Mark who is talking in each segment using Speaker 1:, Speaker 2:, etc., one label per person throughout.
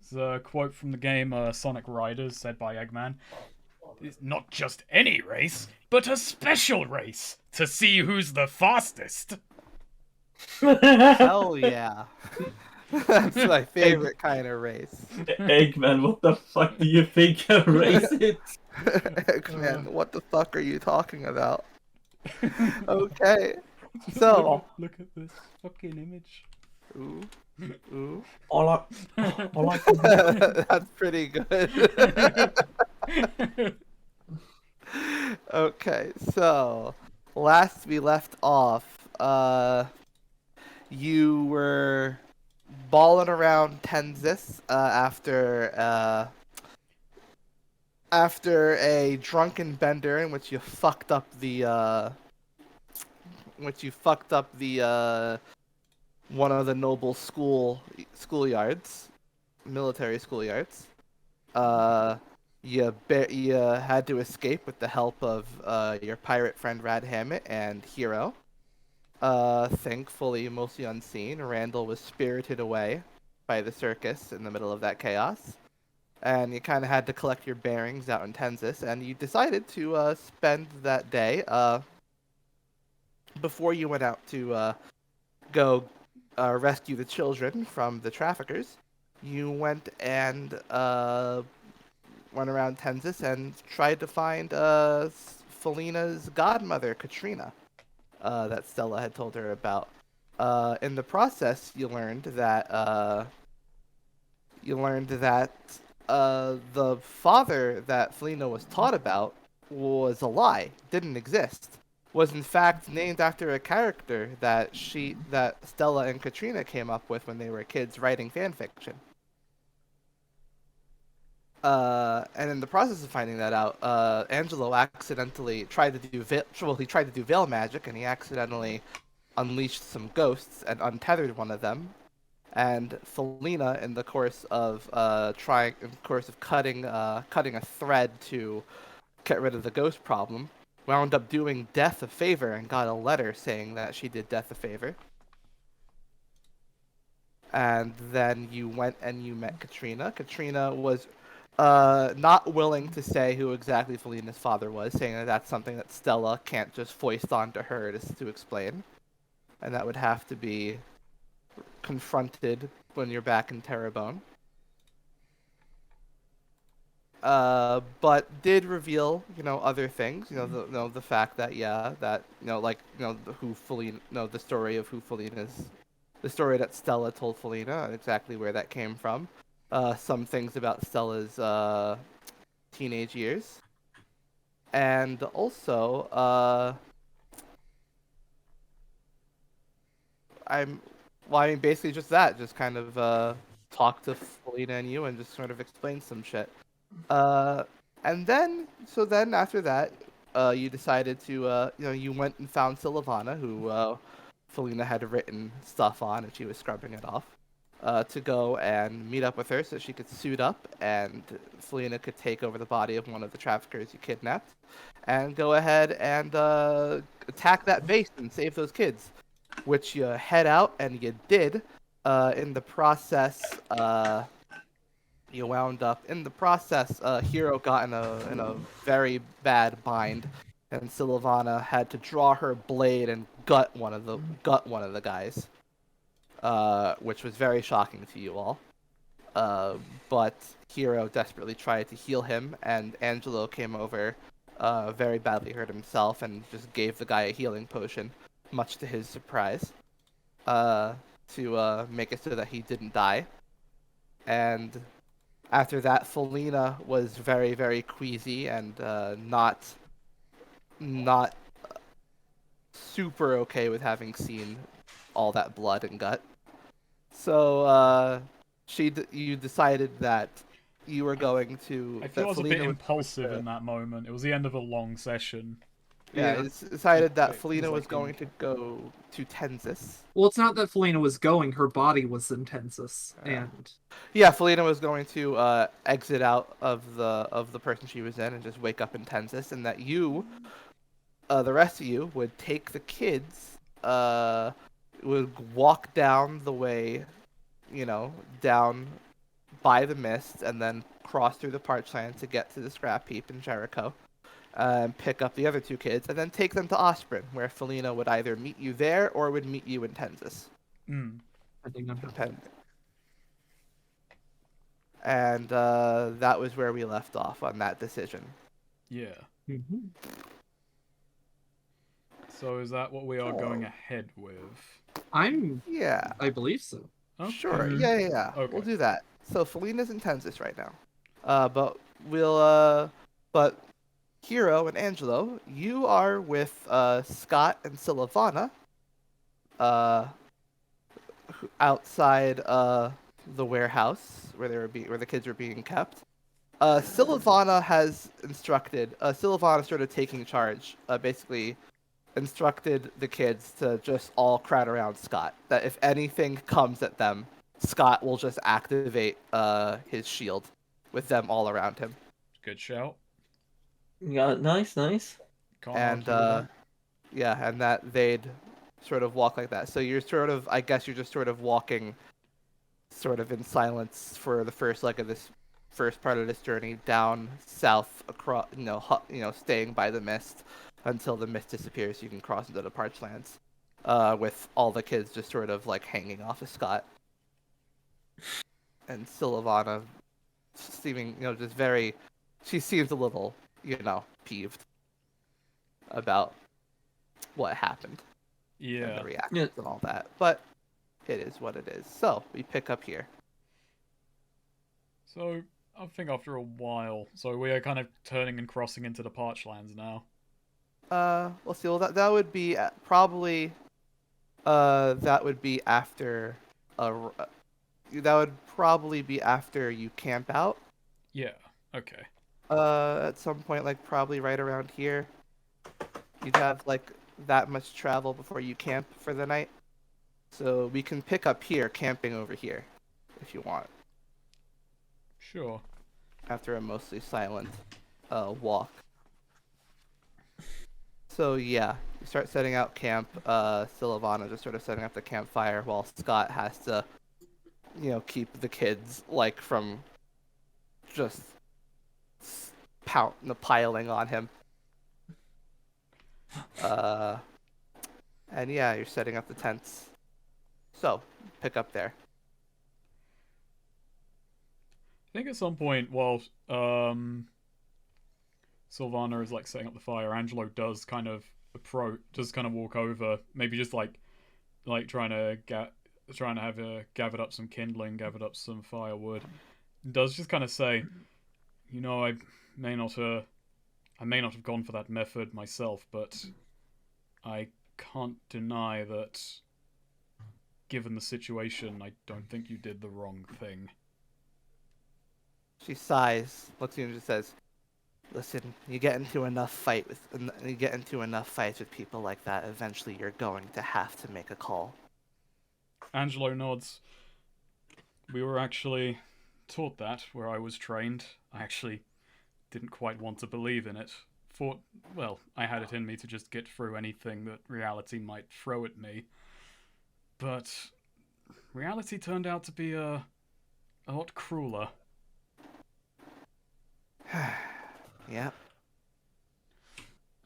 Speaker 1: It's a quote from the game Sonic Riders, said by Eggman. It's not just any race, but a special race to see who's the fastest.
Speaker 2: Hell yeah. That's my
Speaker 3: Egg,
Speaker 2: favorite kind of race.
Speaker 3: Eggman, what the fuck do you think a race is?
Speaker 2: Man, what the fuck are you talking about? Okay. So,
Speaker 1: Look at this fucking image.
Speaker 2: ooh, ooh.
Speaker 3: All I can
Speaker 2: That's pretty good. Okay, so last we left off, you were balling around Tenzis after a drunken bender in which you fucked up the one of the noble schoolyards, military schoolyards. You had to escape with the help of your pirate friend Rad Hammett and Hero. Thankfully, mostly unseen, Randall was spirited away by the circus in the middle of that chaos. And you kind of had to collect your bearings out in Tenzis, and you decided to spend that day, before you went out to go rescue the children from the traffickers. You went and went around Tenzis and tried to find Felina's godmother, Katrina, that Stella had told her about. In the process, you learned that the father that Felina was taught about was a lie, didn't exist. Was in fact named after a character that Stella and Katrina came up with when they were kids writing fan fiction. And in the process of finding that out, Angelo accidentally tried to do veil magic, and he accidentally unleashed some ghosts and untethered one of them. And Felina, in the course of cutting a thread to get rid of the ghost problem, wound up doing Death a favor and got a letter saying that she did Death a favor. And then you went and you met Katrina. Katrina was not willing to say who exactly Felina's father was, saying that that's something that Stella can't just foist onto her to explain. And that would have to be confronted when you're back in Terrebonne. But did reveal, other things. The fact that the story of who Felina's, the story that Stella told Felina, and exactly where that came from. Some things about Stella's teenage years, and also basically just that, just kind of talk to Felina and you, and just sort of explain some shit. And then after that, you decided to, you went and found Sylvana, who Felina had written stuff on, and she was scrubbing it off. To go and meet up with her so she could suit up, and Felina could take over the body of one of the traffickers you kidnapped, and go ahead and attack that base and save those kids, which you head out and you did. In the process, Hero got in a very bad bind, and Sylvana had to draw her blade and gut one of the guys. Which was very shocking to you all. But Hero desperately tried to heal him, and Angelo came over, very badly hurt himself, and just gave the guy a healing potion, much to his surprise, to make it so that he didn't die. And after that, Felina was very, very queasy and not super okay with having seen all that blood and gut. So you decided that you were going to.
Speaker 1: I feel I was a bit impulsive in that moment. It was the end of a long session.
Speaker 2: Yeah, it's decided that Felina was going to go to Tenzis.
Speaker 4: Well, it's not that Felina was going; her body was in Tenzis, and
Speaker 2: yeah, Felina was going to exit out of the person she was in and just wake up in Tenzis, and that you, the rest of you, would take the kids, would walk down the way, down by the mist and then cross through the parched land to get to the scrap heap in Jericho. Pick up the other two kids, and then take them to Osprey, where Felina would either meet you there or would meet you in Tensis.
Speaker 1: Hmm.
Speaker 4: I think I'm
Speaker 2: Depending. And that was where we left off on that decision.
Speaker 1: Yeah.
Speaker 4: Mhm.
Speaker 1: So is that what we are going ahead with?
Speaker 2: Yeah,
Speaker 4: I believe so.
Speaker 1: Okay.
Speaker 2: sure.
Speaker 3: Mhm.
Speaker 2: Yeah.
Speaker 1: Okay.
Speaker 2: We'll do that. So Felina's in Tensis right now. But but Hero and Angelo, you are with Scott and Silvana, uh, outside the warehouse where where the kids were being kept. Silvana has instructed. Silvana started taking charge. Basically, instructed the kids to just all crowd around Scott. That if anything comes at them, Scott will just activate his shield with them all around him.
Speaker 1: Good shout.
Speaker 3: Yeah, nice.
Speaker 1: Can't
Speaker 2: And
Speaker 1: argue with that.
Speaker 2: yeah, and that they'd sort of walk like that. So you're sort of, I guess you're just sort of walking sort of in silence for the first leg of this first part of this journey down south across, staying by the mist until the mist disappears. You can cross into the parched lands, with all the kids just sort of like hanging off of Scott and Silvana seeming, just very. She seems a little, peeved about what happened and
Speaker 1: Yeah.
Speaker 2: the reactions and all that, but it is what it is. So we pick up here.
Speaker 1: So I think after a while, so we are kind of turning and crossing into the parched lands now.
Speaker 2: Let's see. Well, that would be probably that would be after that would probably be after you camp out.
Speaker 1: Yeah. Okay.
Speaker 2: At some point, like probably right around here, you'd have like that much travel before you camp for the night. So we can pick up here, camping over here, if you want.
Speaker 1: Sure.
Speaker 2: After a mostly silent walk. So yeah, you start setting out camp. Silvana just sort of setting up the campfire while Scott has to, keep the kids like from just piling on him. And yeah, you're setting up the tents. So pick up there.
Speaker 1: I think at some point while Sylvana is like setting up the fire, Angelo does kind of walk over, maybe just like trying to have gathered up some kindling, gathered up some firewood. Does just kind of say, I may not have gone for that method myself, but I can't deny that given the situation, I don't think you did the wrong thing.
Speaker 2: She sighs, looks at you and just says, "Listen, you get into enough fights with people like that, eventually you're going to have to make a call."
Speaker 1: Angelo nods. We were actually taught that where I was trained. I actually didn't quite want to believe in it. I had it in me to just get through anything that reality might throw at me. But reality turned out to be a lot crueler.
Speaker 2: Yeah,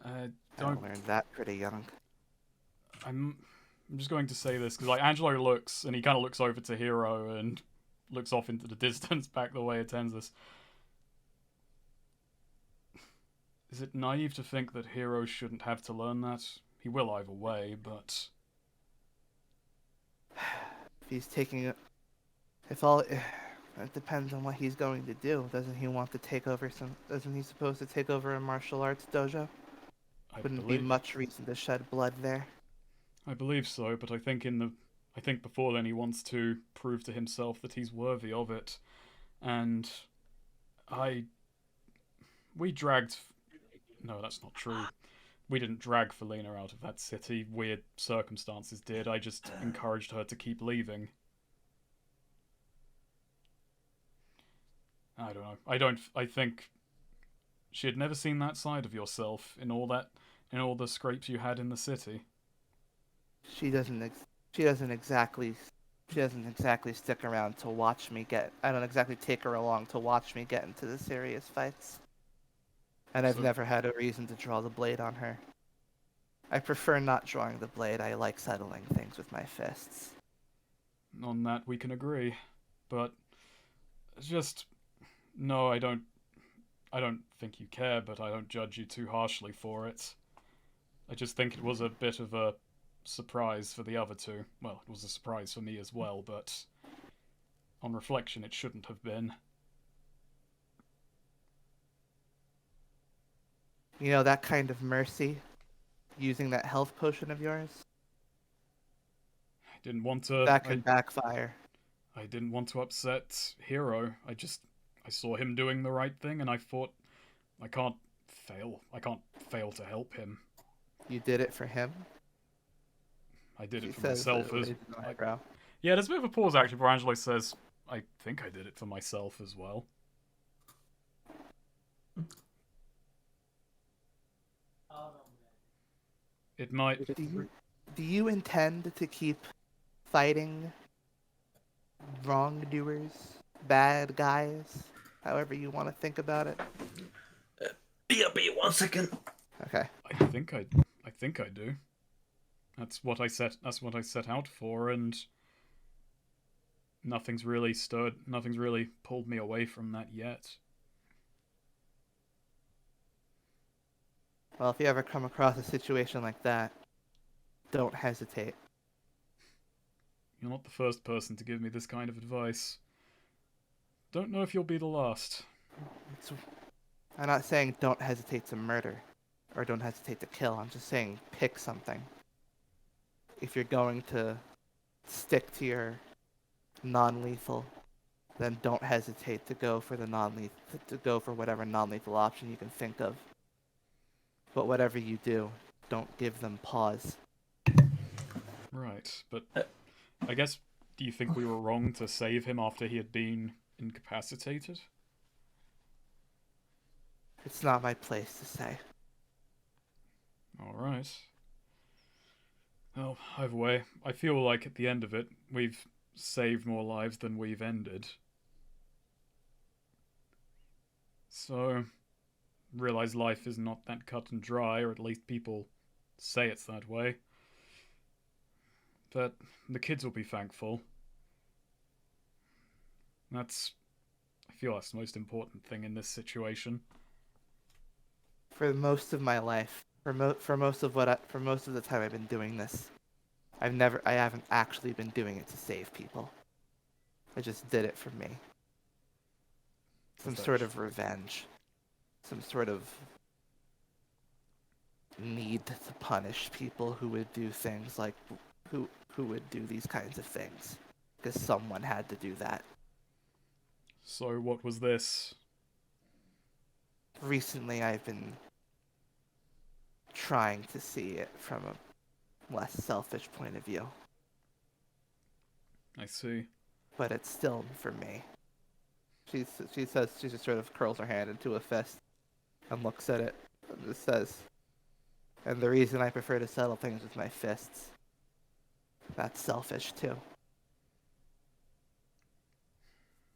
Speaker 2: I learned that pretty young.
Speaker 1: I'm just going to say this because Angelo looks and he kind of looks over to Hero and looks off into the distance back the way it ends this. Is it naive to think that Hero shouldn't have to learn that? He will either way, but
Speaker 2: If he's taking it, it depends on what he's going to do. Doesn't he want to take over Isn't he supposed to take over a martial arts dojo? Wouldn't be much reason to shed blood there.
Speaker 1: I believe so, but I think before then he wants to prove to himself that he's worthy of it. And we dragged. No, that's not true. We didn't drag Felina out of that city. Weird circumstances did. I just encouraged her to keep leaving. I don't know. I think she had never seen that side of yourself in all the scrapes you had in the city.
Speaker 2: She doesn't exactly She doesn't exactly stick around to watch me get. I don't exactly take her along to watch me get into the serious fights. And I've
Speaker 1: So-
Speaker 2: never had a reason to draw the blade on her. I prefer not drawing the blade. I like settling things with my fists.
Speaker 1: On that we can agree, but it's just no, I don't think you care, but I don't judge you too harshly for it. I just think it was a bit of a surprise for the other two. Well, it was a surprise for me as well, but on reflection it shouldn't have been.
Speaker 2: You know, that kind of mercy, using that health potion of yours,
Speaker 1: I didn't want to
Speaker 2: that could backfire.
Speaker 1: I didn't want to upset Hero. I saw him doing the right thing and I thought I can't fail to help him.
Speaker 2: You did it for him?
Speaker 1: I did
Speaker 2: She
Speaker 1: it for
Speaker 2: says,
Speaker 1: myself as
Speaker 2: raising an eyebrow.
Speaker 1: yeah, there's a bit of a pause actually where Angelo says, I think I did it for myself as well. It might
Speaker 2: Do you intend to keep fighting wrongdoers, bad guys, however you want to think about it?
Speaker 3: BRB, 1 second.
Speaker 2: Okay.
Speaker 1: I think I do. That's what I set out for, and nothing's really pulled me away from that yet.
Speaker 2: Well, if you ever come across a situation like that, don't hesitate.
Speaker 1: You're not the first person to give me this kind of advice. Don't know if you'll be the last.
Speaker 2: I'm not saying don't hesitate to murder or don't hesitate to kill. I'm just saying pick something. If you're going to stick to your non-lethal, then don't hesitate to go for whatever non-lethal option you can think of. But whatever you do, don't give them pause.
Speaker 1: Right, but I guess, do you think we were wrong to save him after he had been incapacitated?
Speaker 2: It's not my place to say.
Speaker 1: Alright. Well, either way, I feel like at the end of it, we've saved more lives than we've ended. So, realize life is not that cut and dry, or at least people say it's that way. But the kids will be thankful. I feel that's the most important thing in this situation.
Speaker 2: For most of my life, for most of the time I've been doing this, I haven't actually been doing it to save people. I just did it for me. Some sort of revenge. Some sort of need to punish people who would do things like who would do these kinds of things, because someone had to do that.
Speaker 1: So what was this?
Speaker 2: Recently I've been trying to see it from a less selfish point of view,
Speaker 1: I see.
Speaker 2: but it's still for me. She says, she just sort of curls her hand into a fist and looks at it and just says, and the reason I prefer to settle things with my fists, that's selfish too.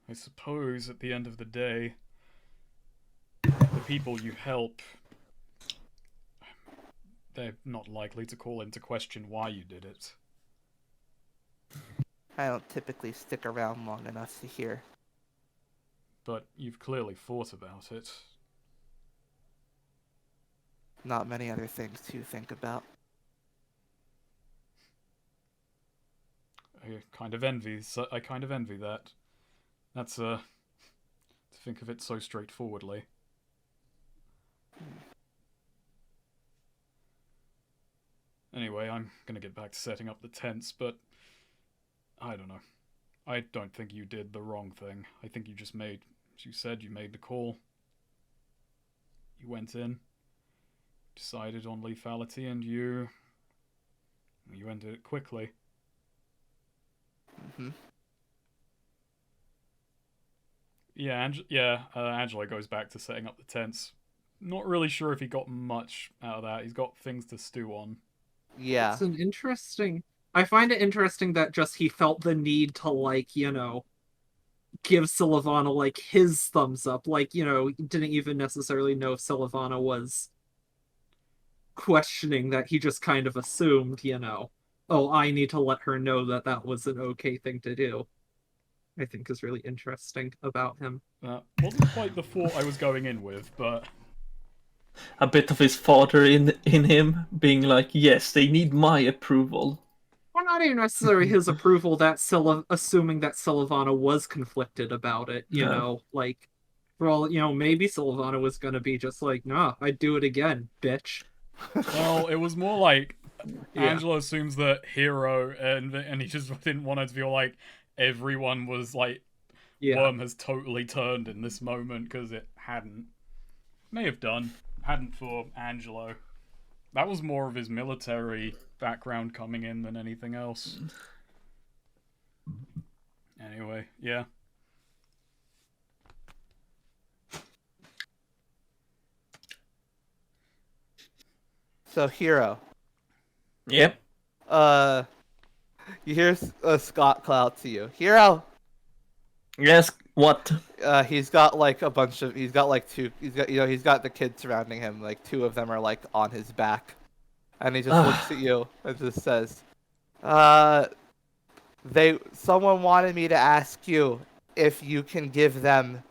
Speaker 1: I suppose at the end of the day, the people you help, they're not likely to call into question why you did it.
Speaker 2: I don't typically stick around long enough to hear.
Speaker 1: But you've clearly thought about it.
Speaker 2: Not many other things to think about.
Speaker 1: I kind of envy that. That's to think of it so straightforwardly. Anyway, I'm gonna get back to setting up the tents, but I don't know. I don't think you did the wrong thing. I think you just made, as you said, you made the call. You went in, decided on lethality, and you ended it quickly.
Speaker 2: Mm-hmm.
Speaker 1: Yeah, Angelo goes back to setting up the tents. Not really sure if he got much out of that. He's got things to stew on.
Speaker 2: Yeah.
Speaker 4: It's an interesting I find it interesting that just he felt the need to, like, give Sylvana, like, his thumbs up. Like, didn't even necessarily know if Sylvana was questioning that. He just kind of assumed, oh, I need to let her know that that was an okay thing to do. I think is really interesting about him.
Speaker 1: That wasn't quite the thought I was going in with, but
Speaker 3: A bit of his father in him being like, yes, they need my approval.
Speaker 4: Well, not even necessarily his approval, assuming that Sylvana was conflicted about it, like, for all, maybe Sylvana was gonna be just like, nah, I'd do it again, bitch.
Speaker 1: well, it was more like
Speaker 4: Yeah.
Speaker 1: Angelo assumes that Hero and he just didn't want it to feel like everyone was like
Speaker 4: Yeah.
Speaker 1: Worm has totally turned in this moment because it hadn't. May have done. Hadn't for Angelo. That was more of his military background coming in than anything else. Anyway, yeah.
Speaker 2: So Hero,
Speaker 3: Yep.
Speaker 2: you hear Scott call to you. Hero.
Speaker 3: Yes, what?
Speaker 2: He's got like a bunch of. He's got like two. He's got the kids surrounding him. Like two of them are like on his back, and he just looks at you and just says, Someone wanted me to ask you if you can give them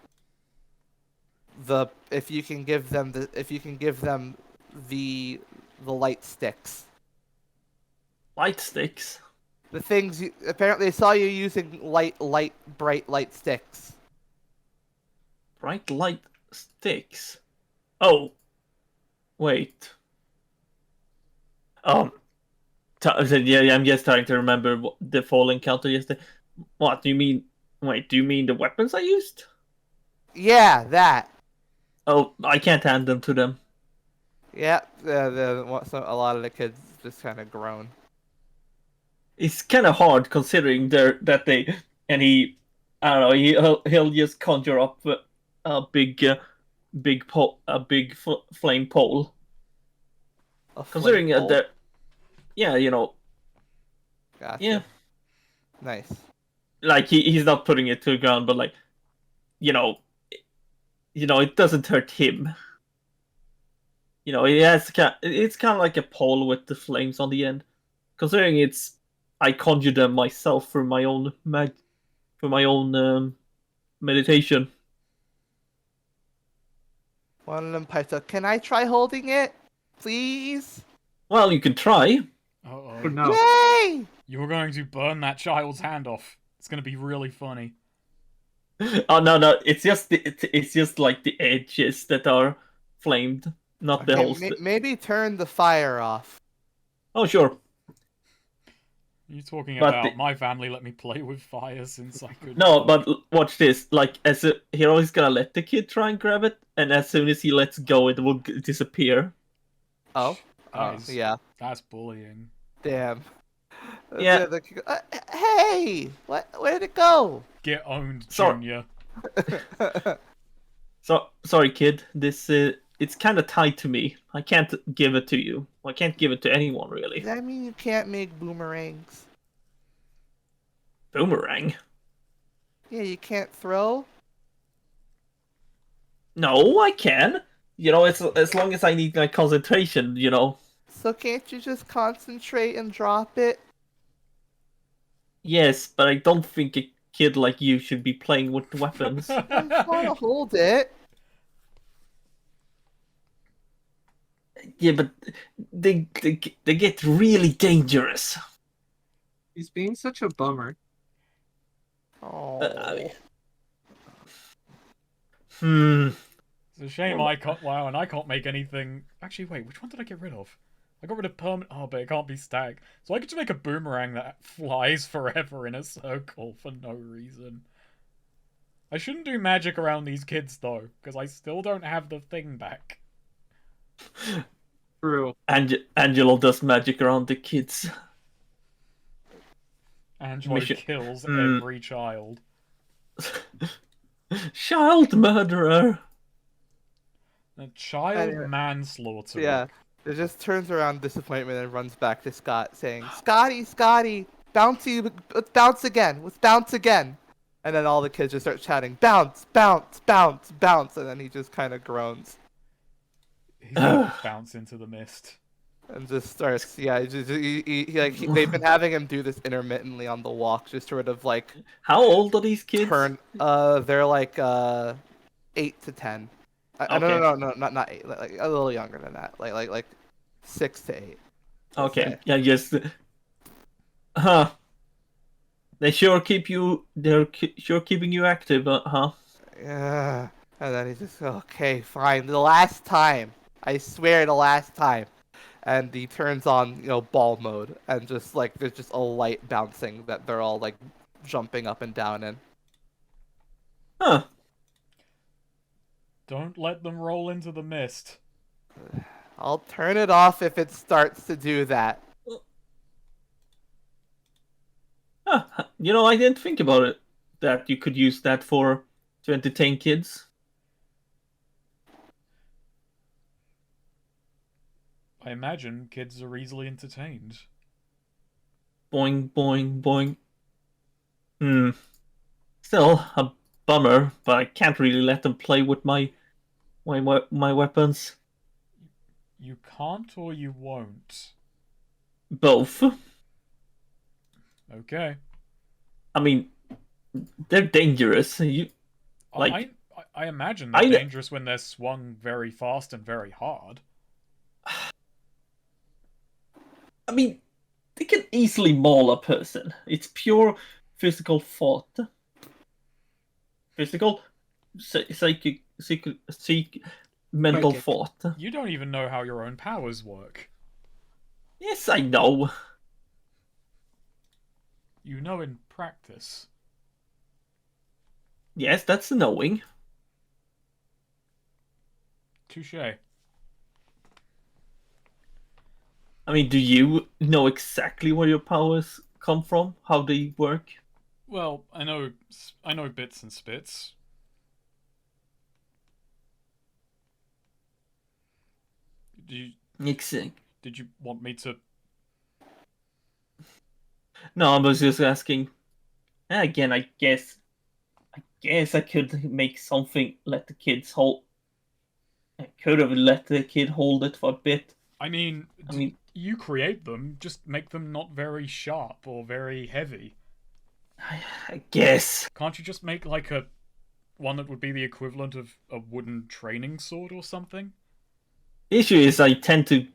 Speaker 2: the light sticks.
Speaker 3: Light sticks.
Speaker 2: The things apparently they saw you using bright light sticks.
Speaker 3: Bright light sticks. Oh. Wait. Yeah, I'm just trying to remember the fall encounter yesterday. What do you mean? Wait, do you mean the weapons I used?
Speaker 2: Yeah, that.
Speaker 3: Oh, I can't hand them to them.
Speaker 2: Yeah, a lot of the kids just kind of groan.
Speaker 3: It's kind of hard considering he, I don't know, he'll just conjure up a big flame pole. Considering that, yeah,
Speaker 2: Gotcha.
Speaker 3: yeah,
Speaker 2: Nice.
Speaker 3: like he's not putting it to the ground, but like, it doesn't hurt him. It's kind of like a pole with the flames on the end. Considering I conjure them myself for my own meditation.
Speaker 2: One of them pipes up. Can I try holding it, please?
Speaker 3: Well, you can try.
Speaker 1: Uh-oh.
Speaker 4: No.
Speaker 2: Yay!
Speaker 1: You're going to burn that child's hand off. It's going to be really funny.
Speaker 3: Oh no! It's just like the edges that are flamed, not the whole.
Speaker 2: Maybe turn the fire off.
Speaker 3: Oh sure.
Speaker 1: You're talking
Speaker 3: But
Speaker 1: about my family let me play with fire since I could.
Speaker 3: No, but watch this. Like, Hero is gonna let the kid try and grab it, and as soon as he lets go, it will disappear.
Speaker 2: Oh.
Speaker 1: Nice.
Speaker 2: Yeah.
Speaker 1: That's bullying.
Speaker 2: Damn.
Speaker 3: Yeah.
Speaker 2: Hey! Where'd it go?
Speaker 1: Get owned,
Speaker 3: Sorry.
Speaker 1: Junior.
Speaker 3: So sorry, kid. This it's kind of tied to me. I can't give it to you. I can't give it to anyone really.
Speaker 2: Does that mean you can't make boomerangs?
Speaker 3: Boomerang?
Speaker 2: Yeah, you can't throw?
Speaker 3: No, I can. As long as I need my concentration.
Speaker 2: So can't you just concentrate and drop it?
Speaker 3: Yes, but I don't think a kid like you should be playing with weapons.
Speaker 2: I'm trying to hold it.
Speaker 3: Yeah, but they get really dangerous.
Speaker 4: He's being such a bummer.
Speaker 2: Oh.
Speaker 1: It's a shame I can't. Wow, and I can't make anything. Actually, wait, which one did I get rid of? I got rid of permanent. Oh, but it can't be stacked. So I could just make a boomerang that flies forever in a circle for no reason. I shouldn't do magic around these kids though, because I still don't have the thing back.
Speaker 4: True.
Speaker 3: Angelo does magic around the kids.
Speaker 1: Angelo kills every child.
Speaker 3: Child murderer.
Speaker 1: A child manslaughter.
Speaker 2: Yeah. It just turns around in disappointment and runs back to Scott, saying, "Scotty, Scotty, bouncy, let's bounce again. Let's bounce again." And then all the kids just start shouting, "Bounce, bounce, bounce, bounce!" And then he just kind of groans
Speaker 1: He's gonna bounce into the mist.
Speaker 2: and just starts. Yeah, they've been having him do this intermittently on the walk, just sort of like
Speaker 3: How old are these kids?
Speaker 2: They're like 8 to 10.
Speaker 3: Okay.
Speaker 2: No, not 8. Like a little younger than that. Like 6 to 8. let's
Speaker 3: Okay.
Speaker 2: say.
Speaker 3: Yeah. Just. Huh. They sure keep you. They're sure keeping you active. Huh.
Speaker 2: Yeah. And then he's just, "Okay, fine. The last time. I swear, the last time." And he turns on, ball mode, and just like there's just a light bouncing that they're all like jumping up and down in.
Speaker 3: Huh.
Speaker 1: Don't let them roll into the mist.
Speaker 2: I'll turn it off if it starts to do that.
Speaker 3: Huh. I didn't think about it. That you could use that to entertain kids.
Speaker 1: I imagine kids are easily entertained.
Speaker 3: Boing, boing, boing. Still a bummer, but I can't really let them play with my weapons.
Speaker 1: You can't or you won't.
Speaker 3: Both.
Speaker 1: Okay.
Speaker 3: I mean, they're dangerous. Like-
Speaker 1: I imagine they're dangerous when they're swung very fast and very hard.
Speaker 3: I mean, they can easily maul a person. It's pure physical thought. Physical, psychic, mental
Speaker 4: Psychic.
Speaker 3: thought.
Speaker 1: You don't even know how your own powers work.
Speaker 3: Yes, I know.
Speaker 1: You know in practice.
Speaker 3: Yes, that's knowing.
Speaker 1: Touché.
Speaker 3: I mean, do you know exactly where your powers come from? How they work?
Speaker 1: Well, I know bits and spits.
Speaker 3: Exactly.
Speaker 1: Did you want me to?
Speaker 3: No, I was just asking. Again, I guess I could make something. Let the kids hold. I could have let the kid hold it for a bit.
Speaker 1: I mean, you create them. Just make them not very sharp or very heavy.
Speaker 3: I guess.
Speaker 1: Can't you just make like one that would be the equivalent of a wooden training sword or something?
Speaker 3: The issue is I tend to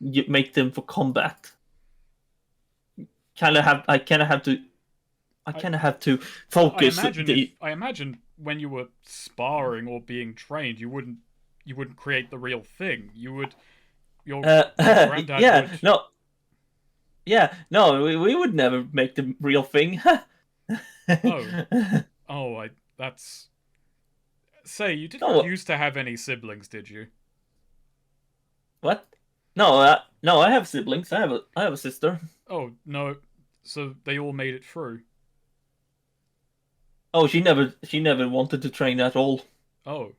Speaker 3: make them for combat. I kind of have to focus.
Speaker 1: I imagine when you were sparring or being trained, you wouldn't create the real thing. Your granddad
Speaker 3: yeah,
Speaker 1: would.
Speaker 3: no. Yeah, no, we would never make the real thing.
Speaker 1: That's. Say, you didn't used to have any siblings, did you?
Speaker 3: What? No, no, I have siblings. I have a sister.
Speaker 1: Oh no, so they all made it through.
Speaker 3: Oh, she never wanted to train at all.
Speaker 1: Oh.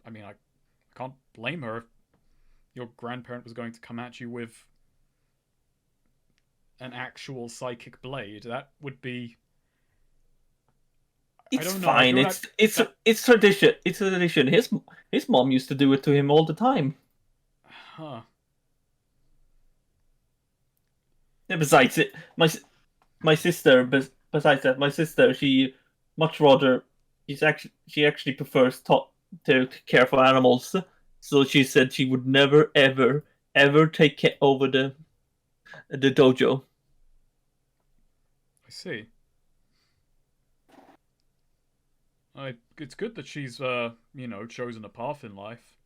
Speaker 1: I mean, I can't blame her if your grandparent was going to come at you with an actual psychic blade. That would be.
Speaker 3: It's fine. It's tradition. It's a tradition. His mom used to do it to him all the time.
Speaker 1: Huh.
Speaker 3: Yeah, besides it, my sister. Besides that, my sister, she much rather she actually prefers to care for animals. So she said she would never ever take over the dojo.
Speaker 1: I see. It's good that she's chosen a path in life.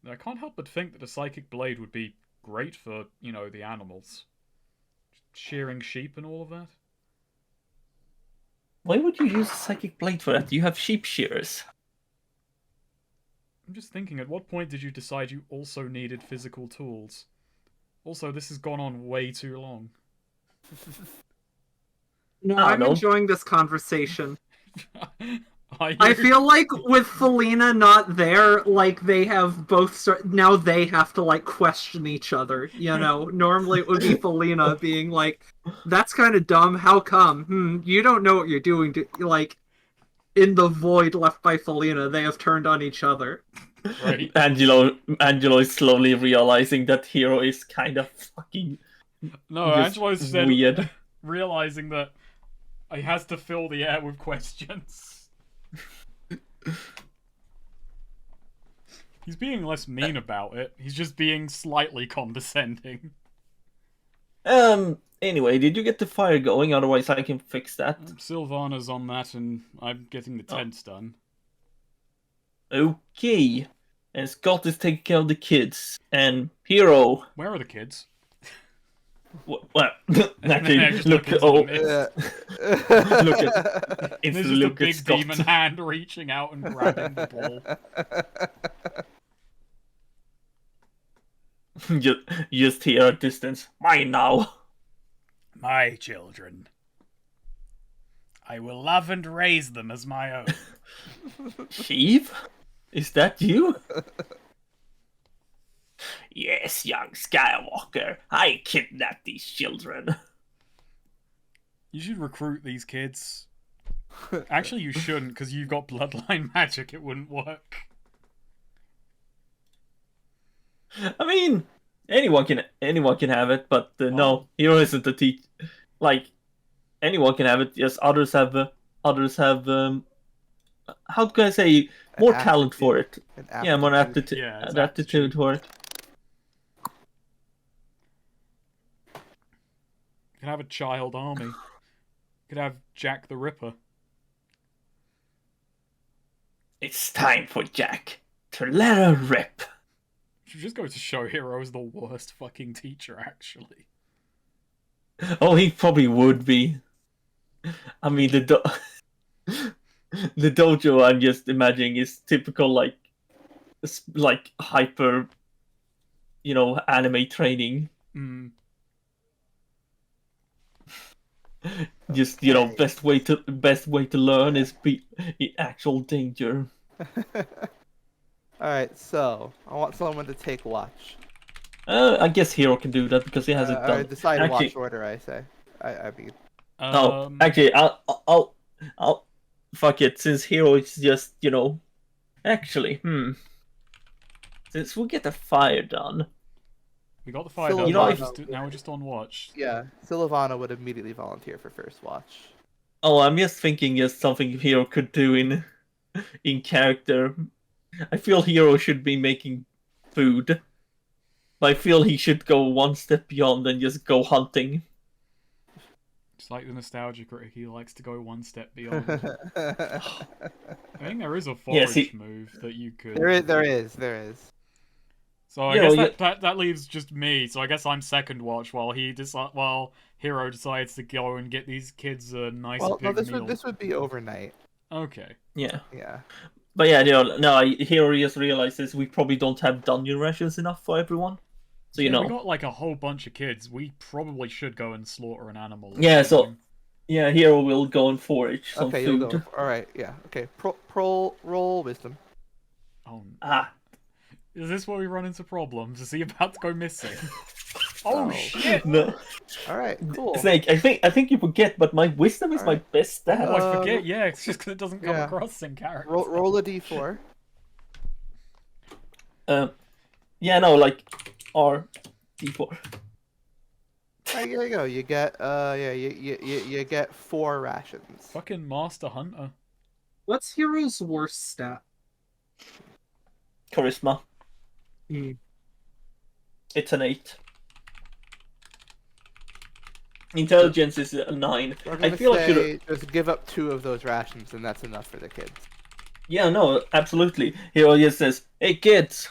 Speaker 1: I can't help but think that a psychic blade would be great for, the animals. Shearing sheep and all of that.
Speaker 3: Why would you use a psychic blade for that? You have sheep shearers.
Speaker 1: I'm just thinking, at what point did you decide you also needed physical tools? Also, this has gone on way too long.
Speaker 4: No, I'm enjoying this conversation. I feel like with Felina not there, like they have both now they have to like question each other, you know. Normally it would be Felina being like, "That's kind of dumb. How come? You don't know what you're doing." Like in the void left by Felina, they have turned on each other.
Speaker 1: Right.
Speaker 3: Angelo is slowly realizing that Hero is kind of fucking
Speaker 1: No,
Speaker 3: just
Speaker 1: Angelo's
Speaker 3: weird.
Speaker 1: then realizing that he has to fill the air with questions. He's being less mean about it. He's just being slightly condescending.
Speaker 3: Anyway, did you get the fire going? Otherwise, I can fix that.
Speaker 1: Sylvana's on that, and I'm getting the tents done.
Speaker 3: Okay. And Scott is taking care of the kids. And Hero.
Speaker 1: Where are the kids?
Speaker 3: Well,
Speaker 1: And
Speaker 3: actually,
Speaker 1: then I just
Speaker 3: look.
Speaker 1: into
Speaker 3: Oh,
Speaker 1: the mist.
Speaker 3: look at.
Speaker 1: There's
Speaker 3: It's
Speaker 1: just a
Speaker 3: look at
Speaker 1: big
Speaker 3: Scott.
Speaker 1: demon hand reaching out and grabbing the ball.
Speaker 3: just here at distance. Mine now.
Speaker 1: My children. I will love and raise them as my own.
Speaker 3: Sheev? Is that you? Yes, young Skywalker. I kidnapped these children.
Speaker 1: You should recruit these kids. Actually, you shouldn't, because you've got bloodline magic. It wouldn't work.
Speaker 3: I mean, anyone can have it, but no, Hero isn't a teach. Like, anyone can have it. Yes, others have. How can I say more talent for it? Yeah, more aptitude.
Speaker 1: Yeah, it's
Speaker 3: aptitude for it.
Speaker 1: Could have a child army. Could have Jack the Ripper.
Speaker 3: It's time for Jack to let her rip.
Speaker 1: Should just go to show Hero's the worst fucking teacher, actually.
Speaker 3: Oh, he probably would be. I mean, the dojo I'm just imagining is typical like hyper, anime training.
Speaker 1: Mm.
Speaker 3: Just best way to learn is be in actual danger.
Speaker 2: Alright, so I want someone to take watch.
Speaker 3: I guess Hero can do that because he hasn't
Speaker 2: Or
Speaker 3: done.
Speaker 2: decide
Speaker 3: Actually-
Speaker 2: watch order, I say. I mean.
Speaker 3: No, actually, I'll fuck it. Since Hero is just actually, since we get the fire done.
Speaker 1: We got the fire
Speaker 2: Still
Speaker 1: done. Now we're just on watch.
Speaker 2: Yeah, Sylvana would immediately volunteer for first watch.
Speaker 3: Oh, I'm just thinking just something Hero could do in character. I feel Hero should be making food. But I feel he should go one step beyond and just go hunting.
Speaker 1: Just like the nostalgia critic, he likes to go one step beyond. I think there is a forage move that you could.
Speaker 2: There is.
Speaker 1: So I guess that leaves just me. So I guess I'm second watch while Hero decides to go and get these kids a nice big meal.
Speaker 2: This would be overnight.
Speaker 1: Okay.
Speaker 2: Yeah.
Speaker 3: But yeah, Hero just realizes we probably don't have dungeon rations enough for everyone. So
Speaker 1: we got like a whole bunch of kids. We probably should go and slaughter an animal.
Speaker 3: Yeah, so Hero will go and forage some
Speaker 2: okay,
Speaker 3: food.
Speaker 2: you'll go. All right, yeah. Okay, roll wisdom.
Speaker 1: Oh. Is this where we run into problems? Is he about to go missing? Oh shit!
Speaker 3: No.
Speaker 2: All right, cool.
Speaker 3: Snake, I think you forget, but my wisdom is my best stat.
Speaker 1: Oh, I forget. Yeah, it's just because it doesn't come across in character.
Speaker 2: Roll a d4.
Speaker 3: R d4.
Speaker 2: There you go. You get you get 4 rations.
Speaker 1: Fucking Master Hunter.
Speaker 4: What's Hero's worst stat?
Speaker 3: Charisma. It's an 8. Intelligence is a 9. I feel I should
Speaker 2: just give up 2 of those rations, and that's enough for the kids.
Speaker 3: Yeah, no, absolutely. Hero just says, "Hey kids,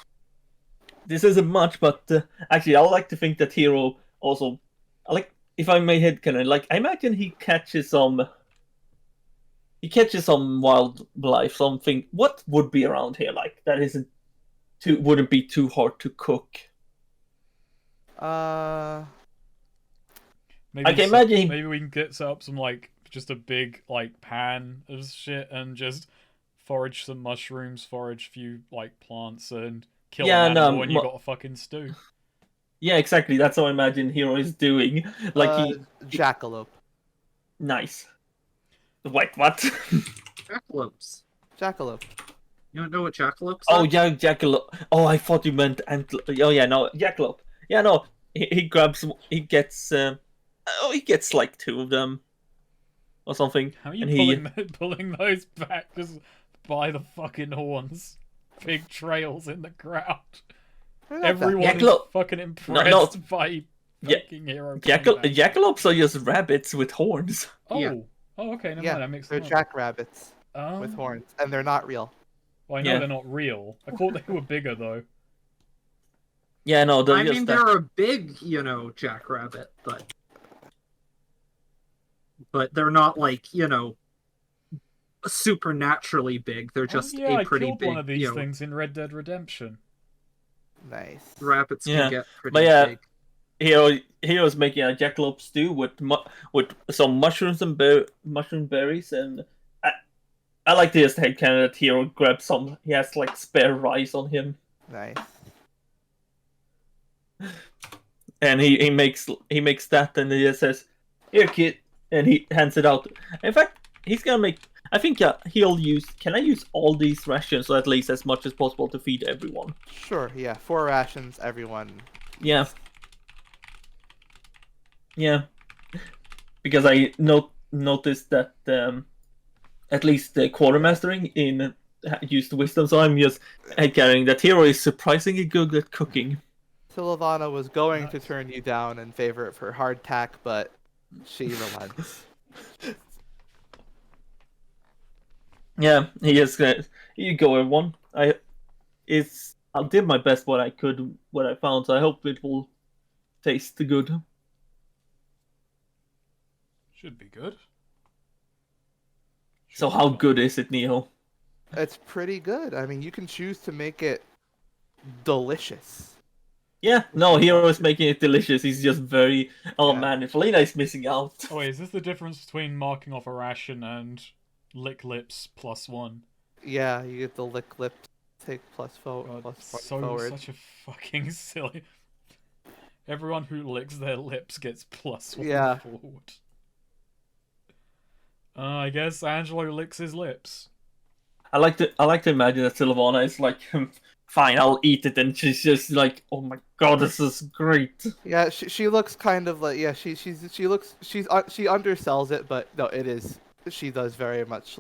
Speaker 3: this isn't much, but actually, I like to think that Hero also, if I may headcanon, I imagine he catches some wildlife, something. What would be around here that wouldn't be too hard to cook?
Speaker 1: Maybe we can set up some just a big pan of shit and just forage some mushrooms, forage a few like plants, and kill
Speaker 3: Yeah,
Speaker 1: an
Speaker 3: no,
Speaker 1: animal, and you got a fucking stew.
Speaker 3: Yeah, exactly. That's how I imagine Hero is doing. Like
Speaker 2: Jackalope.
Speaker 3: Nice. Wait, what?
Speaker 4: Jackalopes.
Speaker 2: Jackalope.
Speaker 4: You don't know what jackalopes
Speaker 3: Oh
Speaker 4: are?
Speaker 3: yeah, Jackalope. Oh, I thought you meant Oh yeah, no, Jackalope. Yeah, no. He grabs. He gets. He gets like 2 of them, or something.
Speaker 1: How are you
Speaker 3: and he.
Speaker 1: pulling those back just by the fucking horns? Big trails in the ground.
Speaker 2: They're not that
Speaker 1: Everyone
Speaker 2: big.
Speaker 1: is
Speaker 3: Jackalope-
Speaker 1: fucking
Speaker 3: No,
Speaker 1: impressed by
Speaker 3: Yeah,
Speaker 1: fucking Hero. coming back.
Speaker 3: Jackalopes are just rabbits with horns.
Speaker 1: Oh,
Speaker 4: Yeah.
Speaker 1: oh, okay. Never
Speaker 2: Yeah,
Speaker 1: mind. That makes
Speaker 2: they're
Speaker 1: sense.
Speaker 2: jackrabbits
Speaker 1: Oh.
Speaker 2: with horns, and they're not real.
Speaker 1: Well, I know
Speaker 3: Yeah.
Speaker 1: they're not real. I thought they were bigger though.
Speaker 3: Yeah, no, they're
Speaker 4: I
Speaker 3: just
Speaker 4: mean,
Speaker 3: that-
Speaker 4: they're a big, jackrabbit, but they're not like, supernaturally big. They're just
Speaker 1: oh, yeah,
Speaker 4: a
Speaker 1: I
Speaker 4: pretty
Speaker 1: killed
Speaker 4: big.
Speaker 1: one of these things in Red Dead Redemption.
Speaker 2: Nice.
Speaker 4: Rabbits
Speaker 3: Yeah,
Speaker 4: can get pretty
Speaker 3: but yeah,
Speaker 4: big.
Speaker 3: Hero's making a jackalope stew with some mushrooms and mushroom berries, and I like to just headcanon that Hero grabs some. He has like spare rice on him,
Speaker 2: Nice.
Speaker 3: and he makes that, and he just says, "Here, kid," and he hands it out. In fact, he's gonna make. I think he'll use. Can I use all these rations, or at least as much as possible, to feed everyone?
Speaker 2: Sure. Yeah. 4 rations, everyone.
Speaker 3: Yeah. Yeah. Because I noticed that at least the quartermastering in used wisdom, so I'm just headcanon that Hero is surprisingly good at cooking.
Speaker 2: Sylvana was going to turn you down in favor of her hardtack, but she relents.
Speaker 3: Yeah, he is. Here you go, everyone. I did my best what I could, what I found. So I hope it will taste good.
Speaker 1: Should be good.
Speaker 3: So how good is it, Neo?
Speaker 2: It's pretty good. I mean, you can choose to make it delicious.
Speaker 3: Yeah, no, Hero is making it delicious. He's just very. Oh
Speaker 2: Yeah.
Speaker 3: man, Felina is missing out.
Speaker 1: Oh wait, is this the difference between marking off a ration and lick lips +1?
Speaker 2: Yeah, you get the lick lip take plus
Speaker 1: God,
Speaker 2: one
Speaker 1: so
Speaker 2: forward.
Speaker 1: such a fucking silly. Everyone who licks their lips gets +1
Speaker 2: Yeah.
Speaker 1: forward. I guess Angelo licks his lips.
Speaker 3: I like to imagine that Sylvana is like, fine, I'll eat it, and she's just like, oh my god, this is great.
Speaker 2: Yeah, she looks kind of like she undersells it, but no, it is she does very much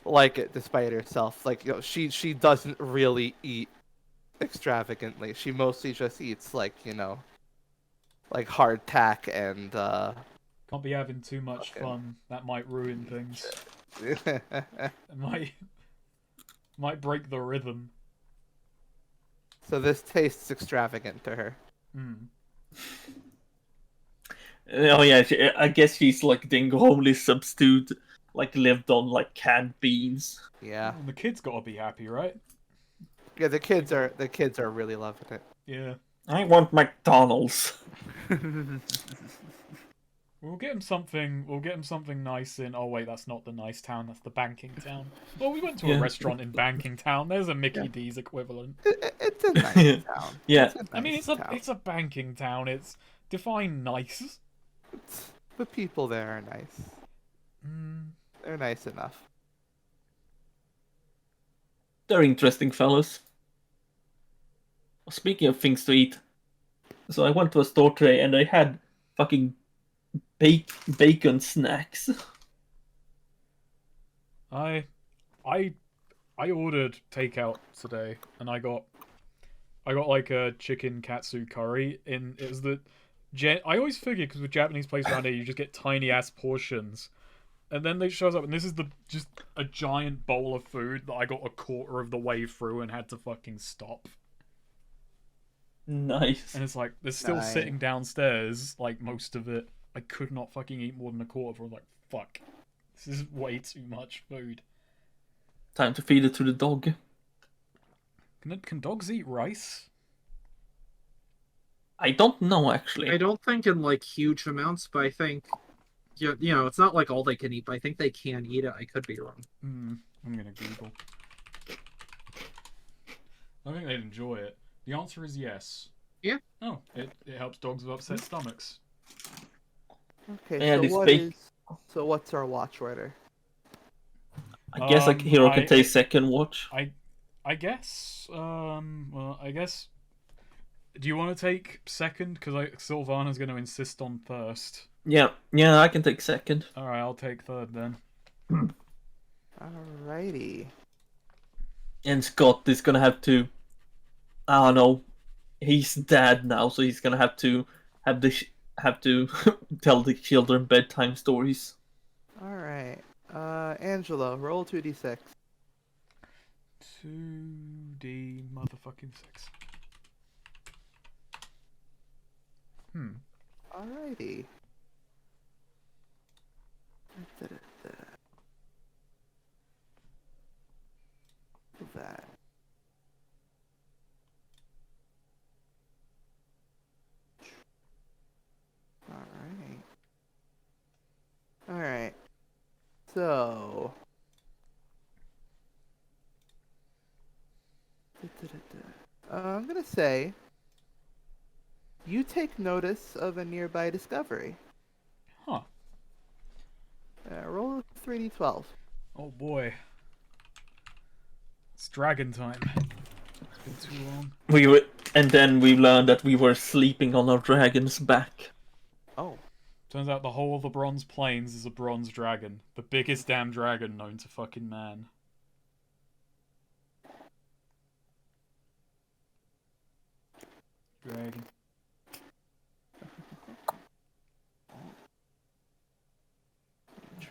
Speaker 2: like it despite herself. Like she doesn't really eat extravagantly. She mostly just eats like like hardtack and
Speaker 1: Can't be having too much fun. That might ruin things. It might break the rhythm.
Speaker 2: So this tastes extravagant to her.
Speaker 1: Mm.
Speaker 3: Oh yeah, I guess she's like dingo homely substitute, like lived on like canned beans.
Speaker 2: Yeah.
Speaker 1: Well, the kids gotta be happy, right?
Speaker 2: Yeah, the kids are really loving it.
Speaker 1: Yeah.
Speaker 3: I want McDonald's.
Speaker 1: We'll get him something. We'll get him something nice in. Oh wait, that's not the nice town. That's the banking town. Well, we went to a
Speaker 3: Yeah.
Speaker 1: restaurant in banking town. There's a Mickey D's equivalent.
Speaker 2: It's a nice town.
Speaker 3: Yeah.
Speaker 2: It's a
Speaker 1: I mean,
Speaker 2: nice
Speaker 1: it's
Speaker 2: town.
Speaker 1: a banking town. It's define nice.
Speaker 2: The people there are nice.
Speaker 1: Mm.
Speaker 2: They're nice enough.
Speaker 3: They're interesting fellas. Speaking of things to eat, so I went to a store today and they had fucking bacon snacks.
Speaker 1: I ordered takeout today, and I got like a chicken katsu curry. It was the I always figured because with Japanese places around here, you just get tiny ass portions, and then they shows up, and this is just a giant bowl of food that I got a quarter of the way through and had to fucking stop.
Speaker 3: Nice.
Speaker 1: And it's like there's still
Speaker 2: Nice.
Speaker 1: sitting downstairs, like most of it. I could not fucking eat more than a quarter. I was like, fuck, this is way too much food.
Speaker 3: Time to feed it to the dog.
Speaker 1: Can dogs eat rice?
Speaker 3: I don't know actually.
Speaker 4: I don't think in like huge amounts, but I think it's not like all they can eat, but I think they can eat it. I could be wrong.
Speaker 1: I'm gonna Google. I think they'd enjoy it. The answer is yes.
Speaker 4: Yeah.
Speaker 1: Oh, it helps dogs with upset stomachs.
Speaker 2: Okay,
Speaker 3: And
Speaker 2: so what's our watch order?
Speaker 3: I guess like Hero can take second watch.
Speaker 1: I guess. Well, I guess. Do you want to take second? Because Sylvana's going to insist on first.
Speaker 3: Yeah, I can take second.
Speaker 1: All right, I'll take third then.
Speaker 2: Alrighty.
Speaker 3: And Scott is gonna have to. I don't know. He's dad now, so he's gonna have to have to tell the children bedtime stories.
Speaker 2: Alright. Angelo, roll 2d6.
Speaker 1: 2D motherfucking 6.
Speaker 2: Alrighty. That. Alright. Alright. So. I'm gonna say you take notice of a nearby discovery.
Speaker 1: Huh.
Speaker 2: Roll a 3d12.
Speaker 1: Oh boy. It's dragon time. It's been too long.
Speaker 3: And then we learned that we were sleeping on our dragon's back.
Speaker 2: Oh.
Speaker 1: Turns out the whole of the Bronze Plains is a bronze dragon. The biggest damn dragon known to fucking man. Dragon.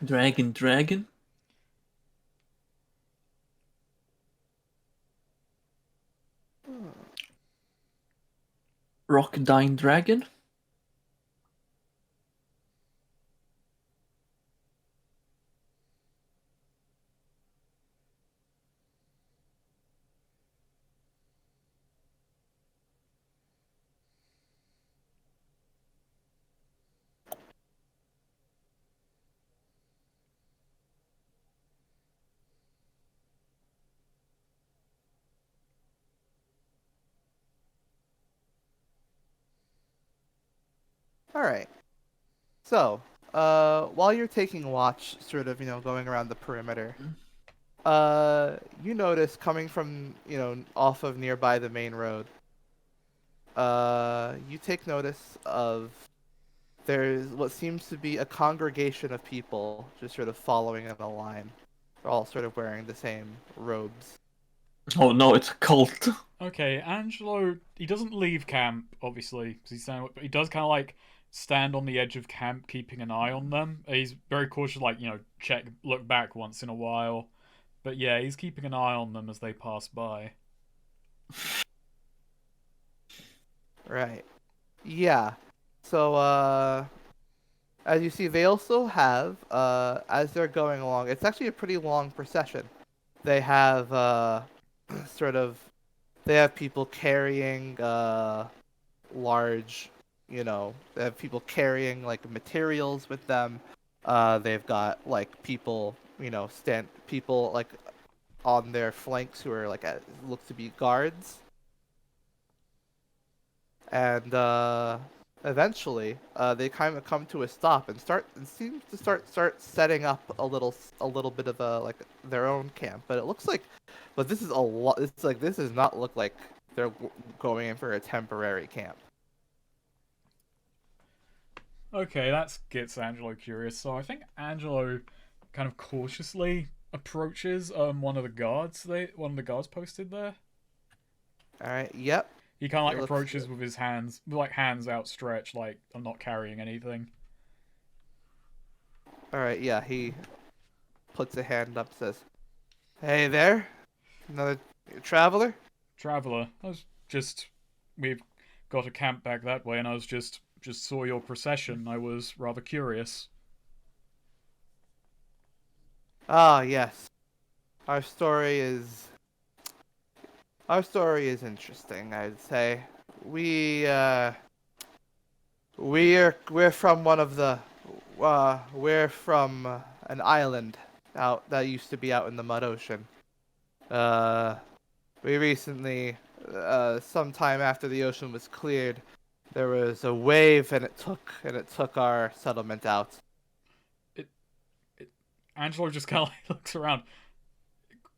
Speaker 3: Dragon? Rockdine dragon?
Speaker 2: Alright. So, while you're taking watch, sort of, going around the perimeter, you notice coming from, off of nearby the main road, you take notice of there's what seems to be a congregation of people just sort of following in a line. They're all sort of wearing the same robes.
Speaker 3: Oh no, it's a cult.
Speaker 1: Okay, Angelo, he doesn't leave camp, obviously, because he's saying, but he does kind of like stand on the edge of camp, keeping an eye on them. He's very cautious, like, look back once in a while. But yeah, he's keeping an eye on them as they pass by.
Speaker 2: Right. Yeah. So, as you see, they also have, as they're going along, it's actually a pretty long procession. They have, they have people carrying, large, they have people carrying, like, materials with them. They've got, like, people, people, like, on their flanks who are, like, look to be guards. And, eventually, they kind of come to a stop and seem to start setting up a little bit of their own camp. But this is a lot. This does not look like they're going in for a temporary camp.
Speaker 1: Okay, that gets Angelo curious. So I think Angelo kind of cautiously approaches one of the guards posted there.
Speaker 2: All right. Yep.
Speaker 1: He kind of like approaches with his hands outstretched, like, I'm not carrying anything.
Speaker 2: All right. Yeah. He puts a hand up, says, "Hey there, another traveler."
Speaker 1: Traveler, we've got a camp back that way, and I was just saw your procession. I was rather curious.
Speaker 2: Ah, yes. Our story is interesting, I'd say. We're from we're from an island out that used to be out in the mud ocean. We recently sometime after the ocean was cleared, there was a wave, and it took our settlement out.
Speaker 1: Angelo just kind of like looks around.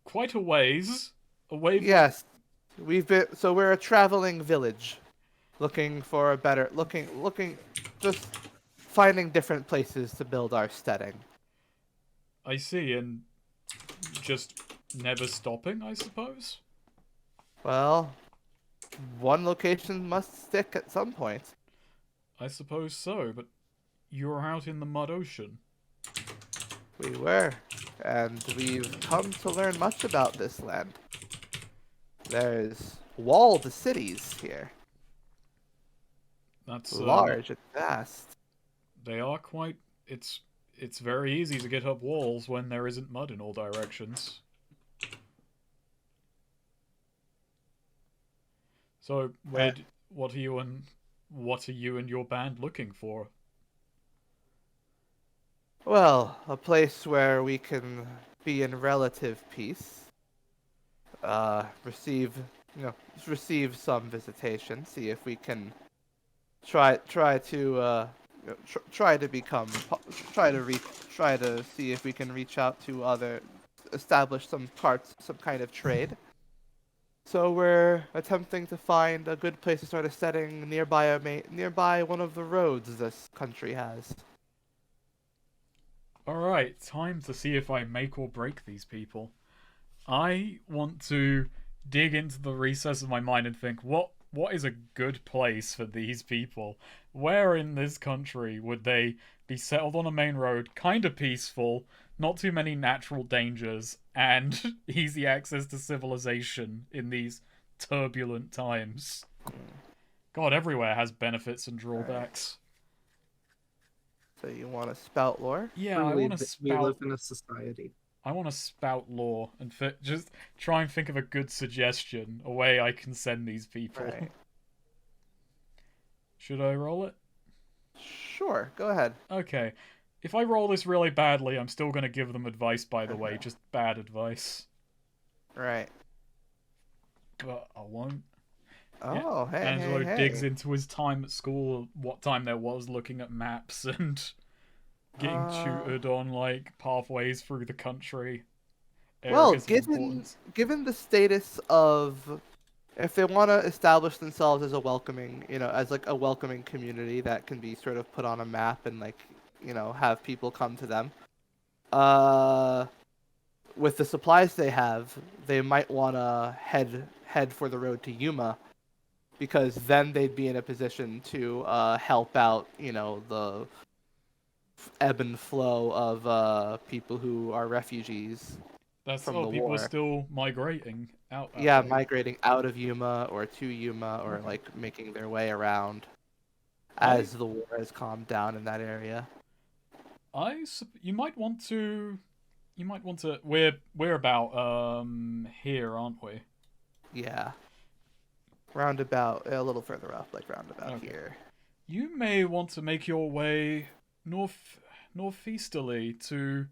Speaker 1: Quite a ways. A wave.
Speaker 2: Yes, we're a traveling village, looking for a better just finding different places to build our steading.
Speaker 1: I see, and just never stopping, I suppose.
Speaker 2: Well, one location must stick at some point.
Speaker 1: I suppose so, but you're out in the mud ocean.
Speaker 2: We were, and we've come to learn much about this land. There's walled cities here,
Speaker 1: That's
Speaker 2: large and vast.
Speaker 1: They are quite. It's very easy to get up walls when there isn't mud in all directions. So, what are you and your band looking for?
Speaker 2: Well, a place where we can be in relative peace. Receive, receive some visitation. See if we can try to see if we can reach out to establish some kind of trade. So we're attempting to find a good place to start a setting nearby one of the roads this country has.
Speaker 1: Alright, time to see if I make or break these people. I want to dig into the recess of my mind and think, what is a good place for these people? Where in this country would they be settled on a main road, kind of peaceful, not too many natural dangers, and easy access to civilization in these turbulent times? God, everywhere has benefits and drawbacks.
Speaker 2: So you want to spout lore?
Speaker 1: Yeah, I
Speaker 4: Truly,
Speaker 1: want to
Speaker 4: we live
Speaker 1: spout.
Speaker 4: in a society.
Speaker 1: I want to spout lore and just try and think of a good suggestion, a way I can send these people.
Speaker 2: Right.
Speaker 1: Should I roll it?
Speaker 2: Sure, go ahead.
Speaker 1: Okay. If I roll this really badly, I'm still going to give them advice, by the way, just bad advice.
Speaker 2: Right.
Speaker 1: But I won't.
Speaker 2: Oh, hey,
Speaker 1: Angelo
Speaker 2: hey.
Speaker 1: digs into his time at school, what time there was, looking at maps and getting tutored on, like, pathways through the country.
Speaker 2: Well,
Speaker 1: Areas of importance.
Speaker 2: given the status of, if they want to establish themselves as a welcoming, as like a welcoming community that can be sort of put on a map and like, have people come to them. With the supplies they have, they might want to head for the road to Yuma, because then they'd be in a position to help out, the ebb and flow of people who are refugees.
Speaker 1: That's
Speaker 2: from the
Speaker 1: people
Speaker 2: war.
Speaker 1: are still migrating out. That
Speaker 2: Yeah,
Speaker 1: way.
Speaker 2: migrating out of Yuma or to Yuma, or like making their way around as the war has calmed down in that area.
Speaker 1: You might want to. We're about here, aren't we?
Speaker 2: Yeah. Roundabout, a little further up, like roundabout
Speaker 1: Okay.
Speaker 2: here.
Speaker 1: You may want to make your way northeasterly to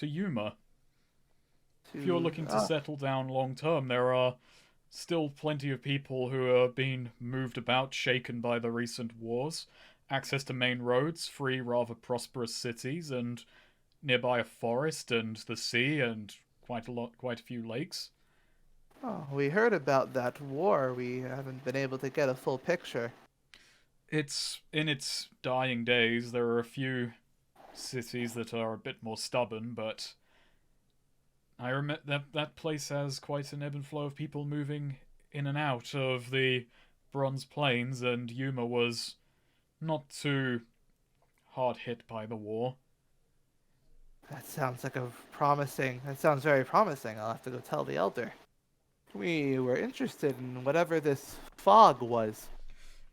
Speaker 1: Yuma. If you're looking to settle down long term, there are still plenty of people who are being moved about, shaken by the recent wars. Access to main roads, free, rather prosperous cities, and nearby a forest and the sea and quite a few lakes.
Speaker 2: Oh, we heard about that war. We haven't been able to get a full picture.
Speaker 1: It's in its dying days. There are a few cities that are a bit more stubborn, but I remember that place has quite an ebb and flow of people moving in and out of the Bronze Plains, and Yuma was not too hard hit by the war.
Speaker 2: That sounds very promising. I'll have to go tell the elder. We were interested in whatever this fog was.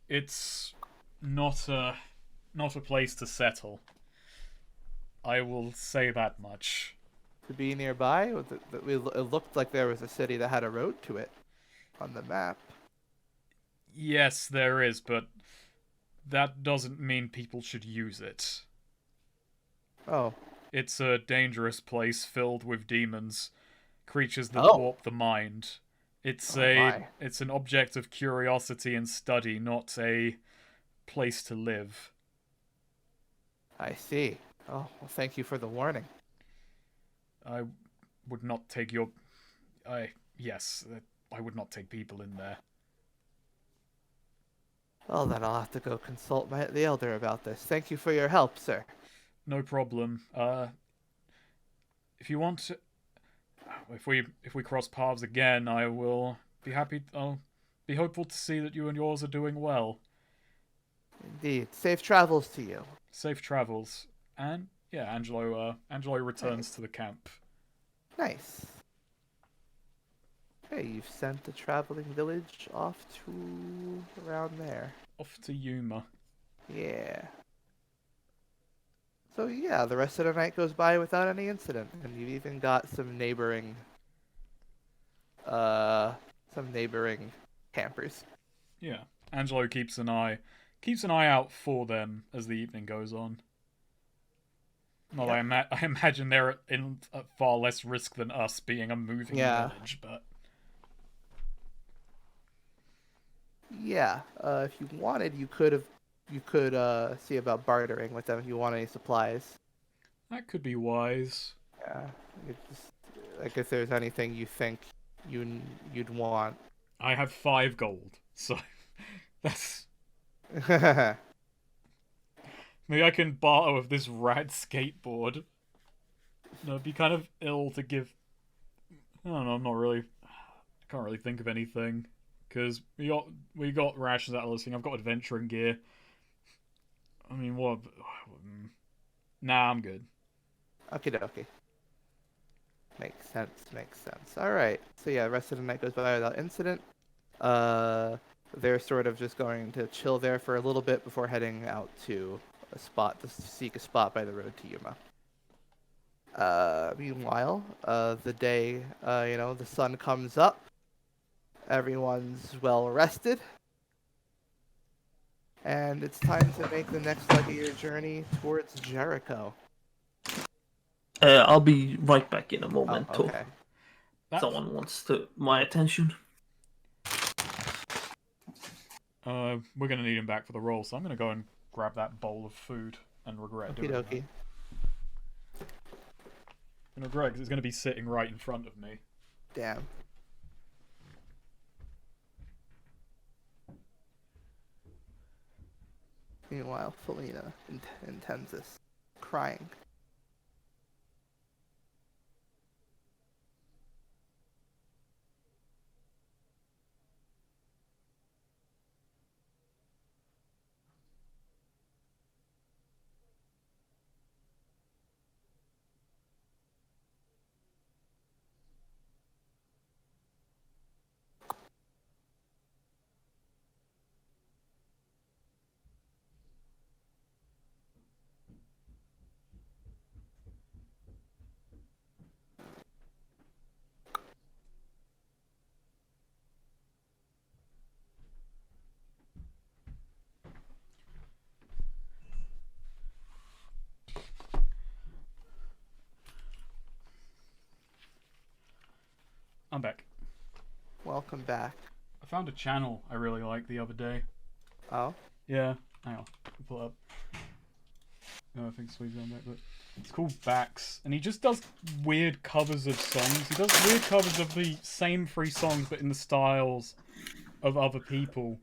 Speaker 1: It's not a place to settle. I will say that much.
Speaker 2: To be nearby, it looked like there was a city that had a road to it on the map.
Speaker 1: Yes, there is, but that doesn't mean people should use it.
Speaker 2: Oh.
Speaker 1: It's a dangerous place filled with demons, creatures that
Speaker 2: Oh.
Speaker 1: warp the mind, It's
Speaker 2: Oh, my.
Speaker 1: it's an object of curiosity and study, not a place to live.
Speaker 2: I see. Oh, well, thank you for the warning.
Speaker 1: I would not take your. Yes, I would not take people in there.
Speaker 2: Well, then I'll have to go consult the elder about this. Thank you for your help, sir.
Speaker 1: No problem. If you want to, if we cross paths again, I will be happy. I'll be hopeful to see that you and yours are doing well.
Speaker 2: Indeed. Safe travels to you.
Speaker 1: Safe travels. And yeah, Angelo returns to the camp.
Speaker 2: Nice. Hey, you've sent the traveling village off to around there.
Speaker 1: Off to Yuma.
Speaker 2: Yeah. So yeah, the rest of the night goes by without any incident, and you've even got some neighboring campers.
Speaker 1: Yeah, Angelo keeps an eye out for them as the evening goes on. Well,
Speaker 2: Yeah.
Speaker 1: I imagine they're at far less risk than us being a moving village, but
Speaker 2: Yeah. If you wanted, you could see about bartering with them if you want any supplies.
Speaker 1: that could be wise.
Speaker 2: Yeah. You just like if there's anything you think you'd want.
Speaker 1: I have 5 gold, so that's maybe I can barter with this rad skateboard. No, it'd be kind of ill to give. I don't know. I'm not really. Can't really think of anything because we got rations out of this thing. I've got adventuring gear. I mean, what? Nah, I'm good.
Speaker 2: Okie dokie. Makes sense. Alright. So yeah, the rest of the night goes by without incident. They're sort of just going to chill there for a little bit before heading out to a spot to seek a spot by the road to Yuma. Meanwhile, the day, the sun comes up. Everyone's well rested. And it's time to make the next leg of your journey towards Jericho.
Speaker 3: I'll be right back in a moment.
Speaker 2: Oh, okay.
Speaker 3: Someone wants my attention.
Speaker 1: We're gonna need him back for the roll, so I'm gonna go and grab that bowl of food and regret doing that.
Speaker 2: Okie dokie.
Speaker 1: And regret because it's gonna be sitting right in front of me.
Speaker 2: Damn. Meanwhile, Felina intends this, crying.
Speaker 1: I'm back.
Speaker 2: Welcome back.
Speaker 1: I found a channel I really liked the other day.
Speaker 2: Oh?
Speaker 1: Yeah, hang on, I'll pull it up. No, I think Sweet's on back, but it's called Bax, and he just does weird covers of songs. He does weird covers of the same 3 songs, but in the styles of other people,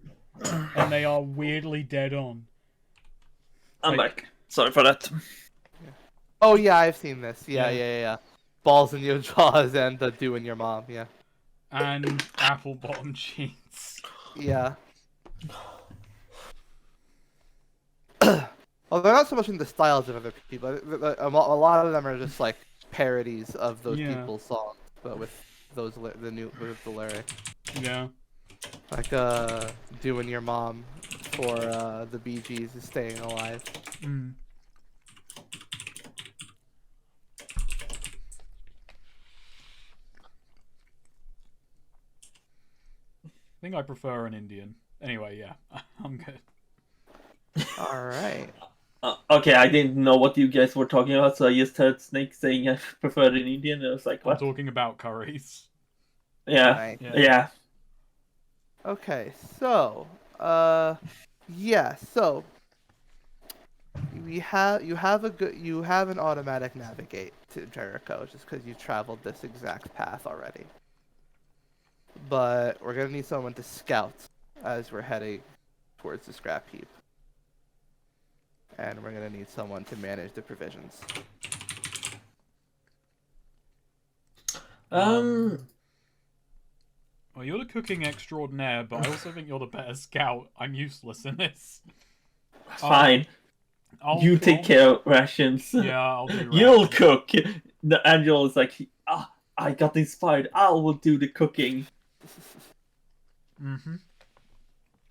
Speaker 1: and they are weirdly dead on.
Speaker 3: I'm back. Sorry for that.
Speaker 2: Oh yeah, I've seen this.
Speaker 1: Yeah.
Speaker 2: Yeah. Balls in your jaws and the do in your mom. Yeah.
Speaker 1: And apple bottom jeans.
Speaker 2: Yeah. Well, they're not so much in the styles of other people. A lot of them are just like parodies of those people's songs, but with the lyrics.
Speaker 1: Yeah.
Speaker 2: Like "Doing Your Mom" for the Bee Gees is "Staying Alive."
Speaker 1: Mm. I think I prefer an Indian. Anyway, yeah, I'm good.
Speaker 2: All right.
Speaker 3: Okay, I didn't know what you guys were talking about, so I just heard Snake saying I preferred an Indian, and I was like,
Speaker 1: I'm
Speaker 3: what?
Speaker 1: talking about curries.
Speaker 3: Yeah.
Speaker 2: Nice.
Speaker 3: Yeah.
Speaker 2: Okay, so yeah, so you have an automatic navigate to Jericho just because you traveled this exact path already. But we're gonna need someone to scout as we're heading towards the scrap heap. And we're gonna need someone to manage the provisions.
Speaker 1: Well, you're the cooking extraordinaire, but I also think you're the better scout. I'm useless in this.
Speaker 3: Fine. You take care of rations.
Speaker 1: Yeah, I'll do
Speaker 3: You'll
Speaker 1: rations.
Speaker 3: cook. The Angel is like, I got inspired. I will do the cooking.
Speaker 1: Mm-hmm.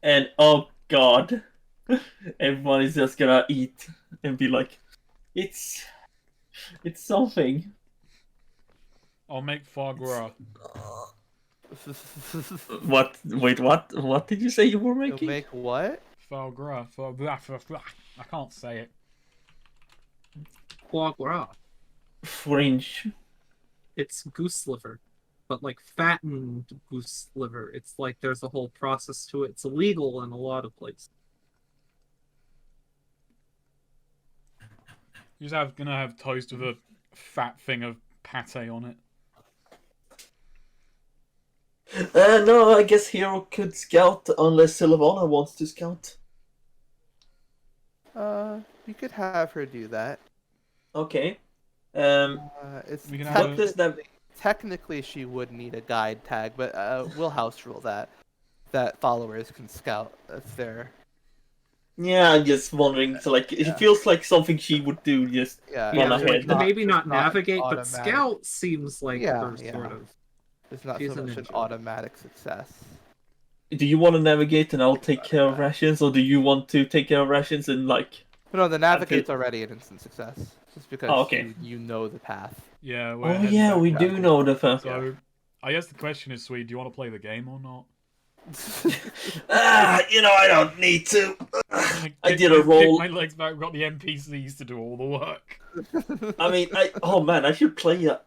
Speaker 3: And oh god, everyone is just gonna eat and be like, it's something.
Speaker 1: I'll make foie gras.
Speaker 3: What? Wait, what? What did you say you were
Speaker 2: You'll
Speaker 3: making?
Speaker 2: make what?
Speaker 1: Foie gras. Foie gras. I can't say it.
Speaker 4: Foie gras.
Speaker 3: French.
Speaker 4: It's goose liver, but like fattened goose liver. It's like there's a whole process to it. It's illegal in a lot of places.
Speaker 1: You're gonna have toast with a fat thing of pate on it.
Speaker 3: No, I guess Hero could scout unless Sylvana wants to scout.
Speaker 2: You could have her do that.
Speaker 3: Okay.
Speaker 2: It's
Speaker 1: We can have
Speaker 3: What does that?
Speaker 2: technically she would need a guide tag, but we'll house rule that followers can scout. That's their
Speaker 3: Yeah, I'm just wondering. So, like, it feels like something she would do. Just
Speaker 2: yeah.
Speaker 3: Run
Speaker 4: Yeah,
Speaker 3: ahead.
Speaker 4: like, maybe
Speaker 2: just
Speaker 4: not
Speaker 2: an
Speaker 4: navigate, but
Speaker 2: automatic-
Speaker 4: scout seems like
Speaker 2: Yeah,
Speaker 4: her
Speaker 2: yeah.
Speaker 4: sort of.
Speaker 2: It's not
Speaker 4: She's
Speaker 2: so
Speaker 4: a
Speaker 2: much an
Speaker 4: ninja.
Speaker 2: automatic success.
Speaker 3: do you want to navigate and I'll take care of rations, or do you want to take care of rations and like?
Speaker 2: But no, the navigate's already an instant success, just because
Speaker 3: Oh, okay.
Speaker 2: you know the path.
Speaker 1: Yeah. We're
Speaker 3: Oh
Speaker 1: heading
Speaker 3: yeah,
Speaker 1: back
Speaker 3: we
Speaker 1: that
Speaker 3: do
Speaker 1: way.
Speaker 3: know the first.
Speaker 1: So, I guess the question is, Swede, do you want to play the game or not?
Speaker 3: I don't need to. I
Speaker 1: Kick
Speaker 3: did a
Speaker 1: kick
Speaker 3: roll.
Speaker 1: my legs back. We've got the NPCs to do all the work.
Speaker 3: I mean, I should play a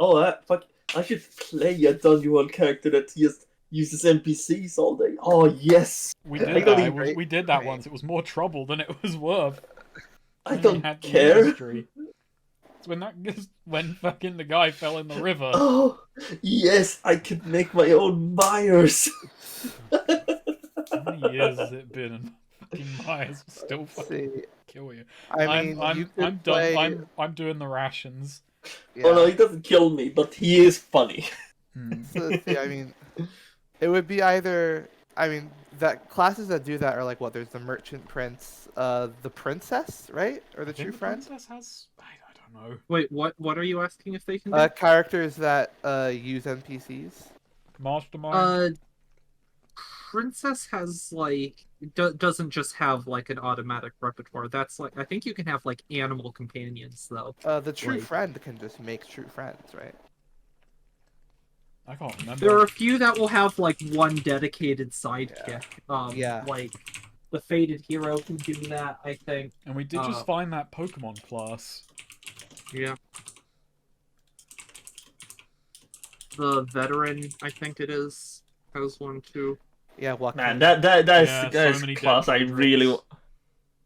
Speaker 3: I should play a Dungeon World character that just uses NPCs all day. Oh yes,
Speaker 1: We
Speaker 2: Yeah,
Speaker 1: did
Speaker 3: I
Speaker 1: that.
Speaker 3: don't
Speaker 1: We
Speaker 2: even-
Speaker 1: did that
Speaker 2: great.
Speaker 1: once. It was more trouble than it was worth.
Speaker 3: I
Speaker 1: When we
Speaker 3: don't
Speaker 1: had the
Speaker 3: care.
Speaker 1: ministry. It's when fucking the guy fell in the river.
Speaker 3: Oh yes, I could make my own Myers.
Speaker 1: How many years has it been? And fucking Myers will still fucking
Speaker 2: See,
Speaker 1: kill you.
Speaker 2: I mean, you could
Speaker 1: I'm
Speaker 2: play.
Speaker 1: done. I'm doing the rations.
Speaker 2: Yeah.
Speaker 3: Oh no, he doesn't kill me, but he is funny.
Speaker 2: So, see, I mean, it would be either. I mean, that classes that do that are like what? There's the merchant prince, the princess, right, or the
Speaker 1: I think
Speaker 2: true
Speaker 1: the
Speaker 2: friend.
Speaker 1: princess has. I don't know.
Speaker 4: Wait, what are you asking if they can do?
Speaker 2: Characters that use NPCs.
Speaker 1: Mastermind.
Speaker 4: Princess has like doesn't just have like an automatic repertoire. That's like I think you can have like animal companions though.
Speaker 2: The true
Speaker 4: like-
Speaker 2: friend can just make true friends, right?
Speaker 1: I can't remember.
Speaker 4: There are a few that will have like one dedicated sidekick.
Speaker 2: Yeah.
Speaker 4: Like the Fated Hero can do that, I think.
Speaker 1: And we did just find that Pokemon class.
Speaker 4: Yeah. The veteran, I think it is, has one too.
Speaker 2: Yeah, what?
Speaker 3: Man,
Speaker 2: kind of-
Speaker 3: that's
Speaker 1: Yeah,
Speaker 3: that's
Speaker 1: so many
Speaker 3: class I
Speaker 1: dead
Speaker 3: really.
Speaker 1: Kendricks.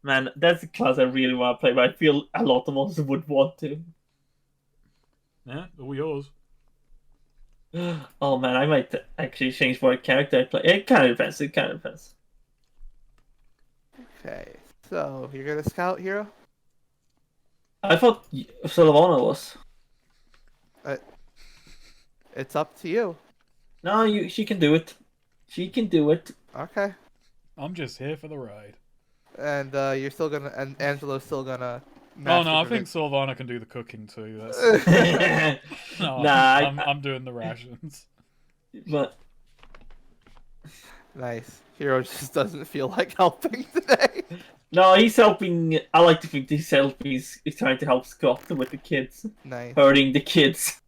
Speaker 3: Man, that's a class I really want to play, but I feel a lot of us would want to.
Speaker 1: Yeah, all yours.
Speaker 3: Oh man, I might actually change what character I play. It kind of depends. It kind of depends.
Speaker 2: Okay, so you're gonna scout hero.
Speaker 3: I thought Sylvana was.
Speaker 2: It's up to you.
Speaker 3: No, she can do it. She can do it.
Speaker 2: Okay.
Speaker 1: I'm just here for the ride.
Speaker 2: And you're still gonna, and Angelo's still gonna.
Speaker 1: Oh no, I
Speaker 2: master
Speaker 1: think Sylvana can do the cooking too. That's...
Speaker 2: provision-
Speaker 1: No,
Speaker 3: Nah,
Speaker 1: I'm doing the rations.
Speaker 3: but
Speaker 2: Nice. Hero just doesn't feel like helping today.
Speaker 3: no, he's helping. I like to think he's helping. He's trying to help Scott with the kids,
Speaker 2: Nice.
Speaker 3: hurting the kids.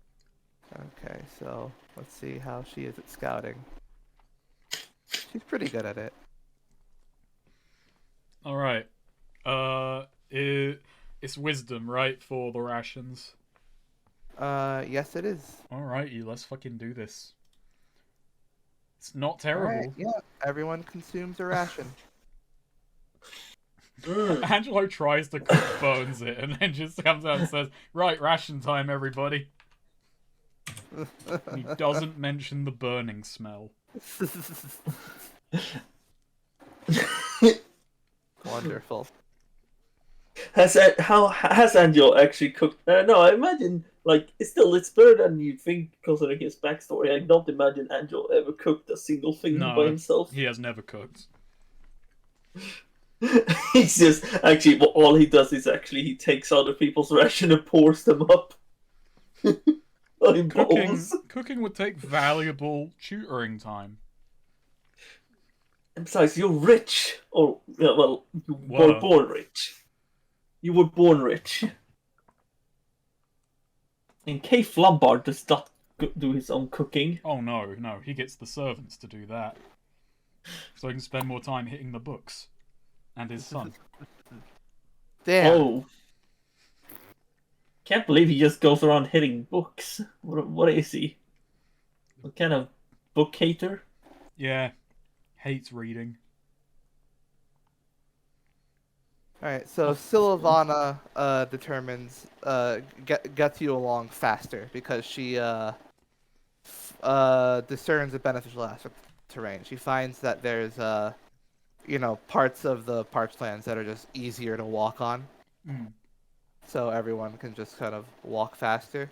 Speaker 2: Okay, so let's see how she is at scouting. She's pretty good at it.
Speaker 1: All right. It's wisdom, right, for the rations.
Speaker 2: Yes, it is.
Speaker 1: Alrighty, let's fucking do this. It's not
Speaker 2: All
Speaker 1: terrible.
Speaker 2: right, yeah, everyone consumes a ration.
Speaker 1: Angelo tries to cook, burns it, and then just comes out and says, "Right, ration time, everybody." And he doesn't mention the burning smell.
Speaker 2: Wonderful.
Speaker 3: How has Angel actually cooked? No, I imagine like it's better than you think considering his backstory. I don't imagine Angel ever cooked a single thing by
Speaker 1: No,
Speaker 3: himself.
Speaker 1: he has never cooked.
Speaker 3: He's just actually all he does is actually he takes other people's ration and pours them up. In bowls.
Speaker 1: Cooking would take valuable tutoring time.
Speaker 3: And besides, you're rich, or well, you were
Speaker 1: Were.
Speaker 3: born rich. You were born rich. And Keith Lombard does not do his own cooking.
Speaker 1: Oh no, he gets the servants to do that. So he can spend more time hitting the books. And his son.
Speaker 2: Damn.
Speaker 3: Oh. Can't believe he just goes around hitting books. What is he? What kind of book hater?
Speaker 1: Yeah. Hates reading.
Speaker 2: Alright, so Sylvana determines gets you along faster because she discerns a beneficial aspect of the terrain. She finds that there's parts of the park's lands that are just easier to walk on.
Speaker 1: Mm.
Speaker 2: So everyone can just kind of walk faster.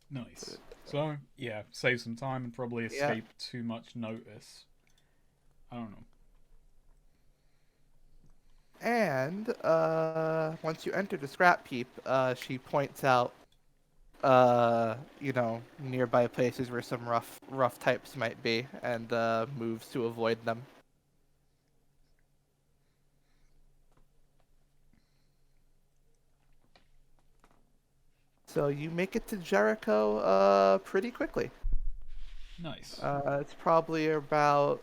Speaker 1: Nice. So, yeah, save some time and probably escape too much notice. I don't know.
Speaker 2: And once you enter the scrap heap, she points out nearby places where some rough types might be and moves to avoid them. So you make it to Jericho pretty quickly.
Speaker 1: Nice.
Speaker 2: It's probably about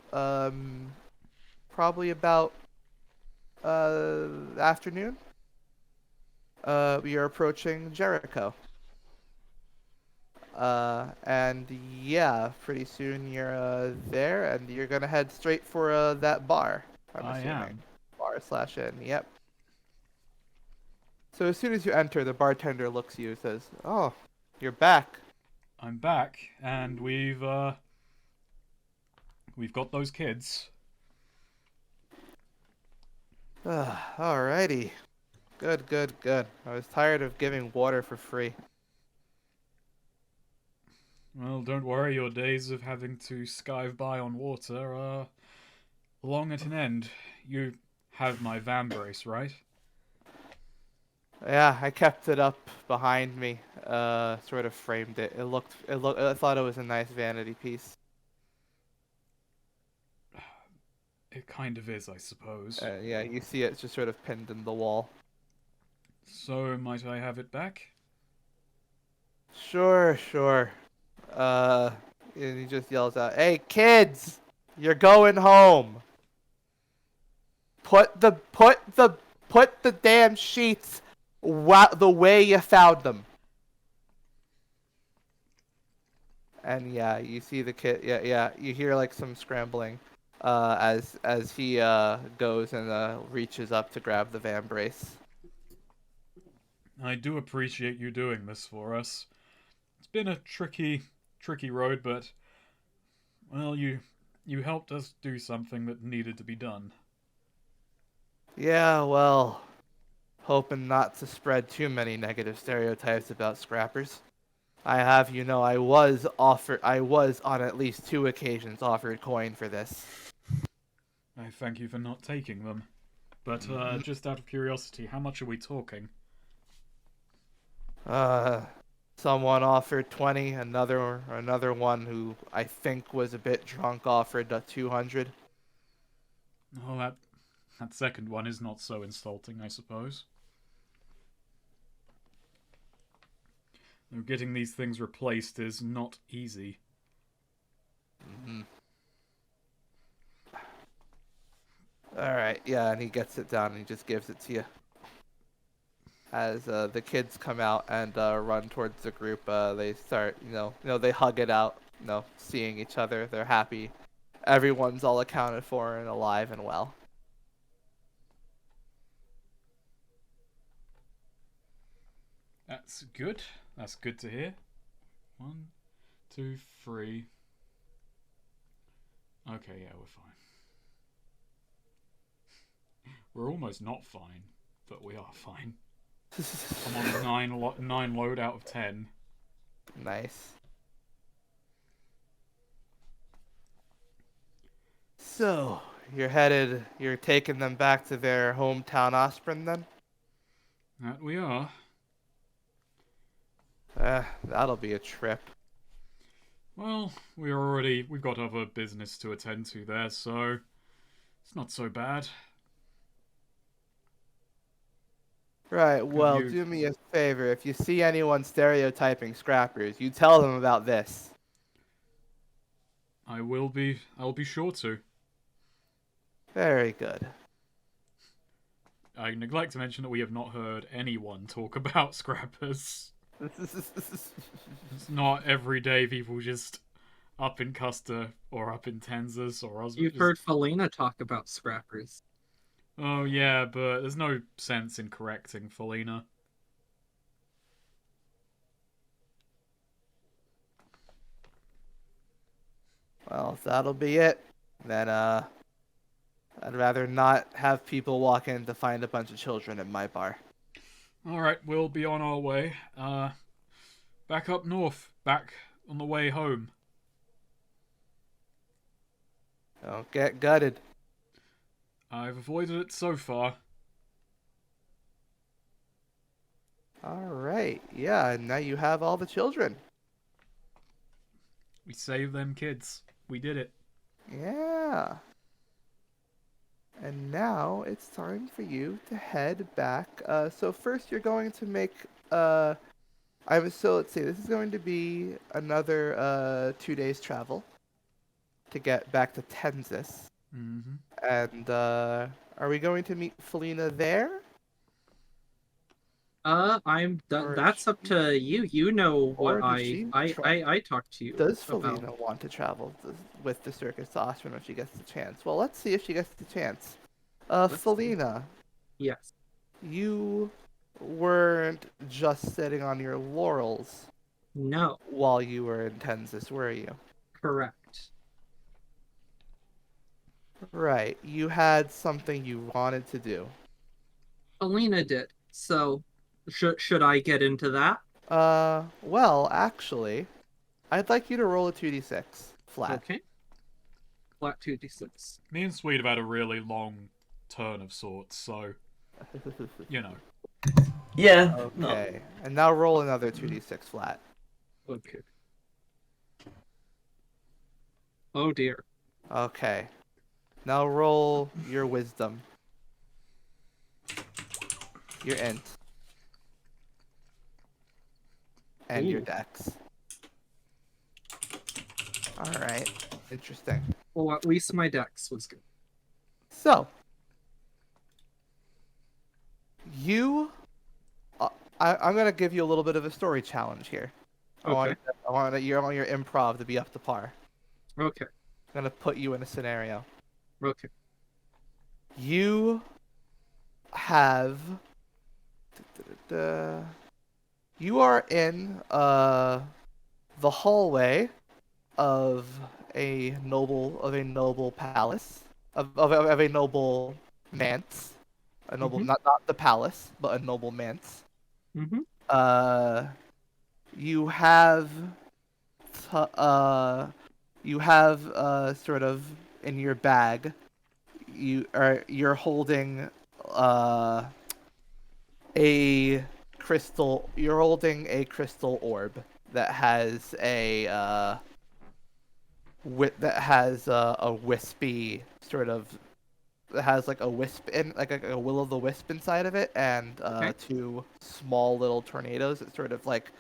Speaker 2: afternoon. We are approaching Jericho. And yeah, pretty soon you're there, and you're gonna head straight for that bar. I'm
Speaker 1: I
Speaker 2: assuming.
Speaker 1: am.
Speaker 2: Bar/inn. Yep. So as soon as you enter, the bartender looks at you and says, "Oh, you're back."
Speaker 1: I'm back, and we've got those kids.
Speaker 2: Alrighty. Good. I was tired of giving water for free.
Speaker 1: Well, don't worry, your days of having to skive by on water are long at an end. You have my van brace, right?
Speaker 2: Yeah, I kept it up behind me. Sort of framed it. I thought it was a nice vanity piece.
Speaker 1: It kind of is, I suppose.
Speaker 2: Yeah, you see it just sort of pinned in the wall.
Speaker 1: So, might I have it back?
Speaker 2: Sure. And he just yells out, "Hey, kids! You're going home! Put the damn sheets the way you found them." And yeah, you see the kid. Yeah. You hear like some scrambling, as he goes and reaches up to grab the van brace.
Speaker 1: I do appreciate you doing this for us. It's been a tricky road, but well, you helped us do something that needed to be done.
Speaker 2: Yeah, well, hoping not to spread too many negative stereotypes about scrappers. I was on at least 2 occasions offered coin for this.
Speaker 1: I thank you for not taking them. But just out of curiosity, how much are we talking?
Speaker 2: Someone offered 20, another one who I think was a bit drunk offered 200.
Speaker 1: Oh, that second one is not so insulting, I suppose. Though getting these things replaced is not easy.
Speaker 2: Mm-hmm. Alright, yeah, and he gets it down and he just gives it to you. as the kids come out and run towards the group. They start, they hug it out. Seeing each other, they're happy. Everyone's all accounted for and alive and well.
Speaker 1: That's good. That's good to hear. 1, 2, 3. Okay, yeah, we're fine. We're almost not fine, but we are fine. I'm on 9 load out of 10.
Speaker 2: Nice. So, you're taking them back to their hometown Osprey then?
Speaker 1: That we are.
Speaker 2: That'll be a trip.
Speaker 1: Well, we've got other business to attend to there, so it's not so bad.
Speaker 2: Right, well, do me a favor. If you see anyone stereotyping scrappers, you tell them about this.
Speaker 1: I'll be sure to.
Speaker 2: Very good.
Speaker 1: I neglect to mention that we have not heard anyone talk about scrappers. It's not every day people just up in Custer or up in Tenzas or Oswald.
Speaker 4: You've heard Felina talk about scrappers.
Speaker 1: Oh yeah, but there's no sense in correcting Felina.
Speaker 2: Well, if that'll be it, then I'd rather not have people walk in to find a bunch of children in my bar.
Speaker 1: Alright, we'll be on our way. Back up north. Back on the way home.
Speaker 2: Don't get gutted.
Speaker 1: I've avoided it so far.
Speaker 2: Alright, yeah, and now you have all the children.
Speaker 1: We saved them kids. We did it.
Speaker 2: Yeah. And now it's time for you to head back. So first you're going to make so let's see, this is going to be another 2 days travel to get back to Tenzis.
Speaker 1: Mm-hmm.
Speaker 2: And are we going to meet Felina there?
Speaker 4: That's up to you. You know
Speaker 2: Or
Speaker 4: what
Speaker 2: does she
Speaker 4: I talked to you
Speaker 2: Does
Speaker 4: about.
Speaker 2: Felina want to travel with the circus to Osprey if she gets the chance? Well, let's see if she gets the chance.
Speaker 4: Let's see.
Speaker 2: Felina,
Speaker 4: Yes.
Speaker 2: you weren't just sitting on your laurels
Speaker 4: No.
Speaker 2: while you were in Tenzis, were you?
Speaker 4: Correct.
Speaker 2: Right. You had something you wanted to do.
Speaker 4: Felina did. So, should I get into that?
Speaker 2: Well, actually, I'd like you to roll a 2d6 flat.
Speaker 4: Okay. Flat 2d6.
Speaker 1: Me and Swede have had a really long turn of sorts, so, you know.
Speaker 3: Yeah. No.
Speaker 2: Okay. And now roll another 2d6 flat.
Speaker 4: Okay. Oh dear.
Speaker 2: Okay. Now roll your wisdom. Your int. And your
Speaker 4: Ooh.
Speaker 2: dex. Alright. Interesting.
Speaker 4: Well, at least my dex was good.
Speaker 2: So, I'm gonna give you a little bit of a story challenge here.
Speaker 4: Okay.
Speaker 2: I want your improv to be up to par.
Speaker 4: Okay.
Speaker 2: I'm gonna put you in a scenario.
Speaker 4: Okay.
Speaker 2: You have. You are in the hallway of a noble palace of a noble manse. A noble,
Speaker 4: Mhm.
Speaker 2: not the palace, but a noble manse.
Speaker 4: Mm-hmm.
Speaker 2: You have sort of in your bag. You're holding a crystal. You're holding a crystal orb that has a wispy sort of. It has like a wisp in, like a will-o'-the-wisp inside of it, and
Speaker 4: Okay.
Speaker 2: 2 small little tornadoes that sort of like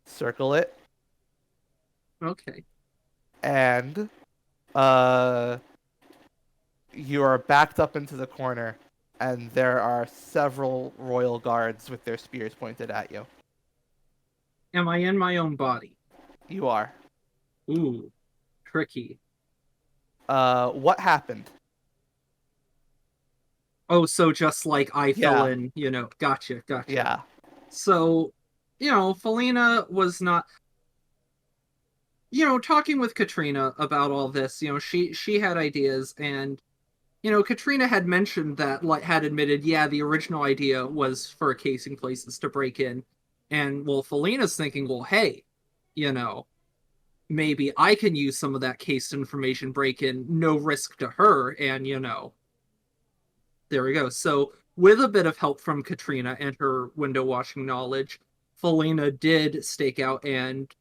Speaker 2: circle it.
Speaker 4: Okay.
Speaker 2: And you are backed up into the corner, and there are several royal guards with their spears pointed at you.
Speaker 4: Am I in my own body?
Speaker 2: You are.
Speaker 4: Ooh, tricky.
Speaker 2: What happened?
Speaker 4: Oh, so just like I fell
Speaker 2: Yeah.
Speaker 4: in, gotcha.
Speaker 2: Yeah.
Speaker 4: So, Felina was not, talking with Katrina about all this, she had ideas, and Katrina had mentioned that, like, had admitted, yeah, the original idea was for casing places to break in. And, well, Felina's thinking, well, hey, you know, maybe I can use some of that cased information break in, no risk to her. And, there we go. So, with a bit of help from Katrina and her window washing knowledge, Felina did stake out and,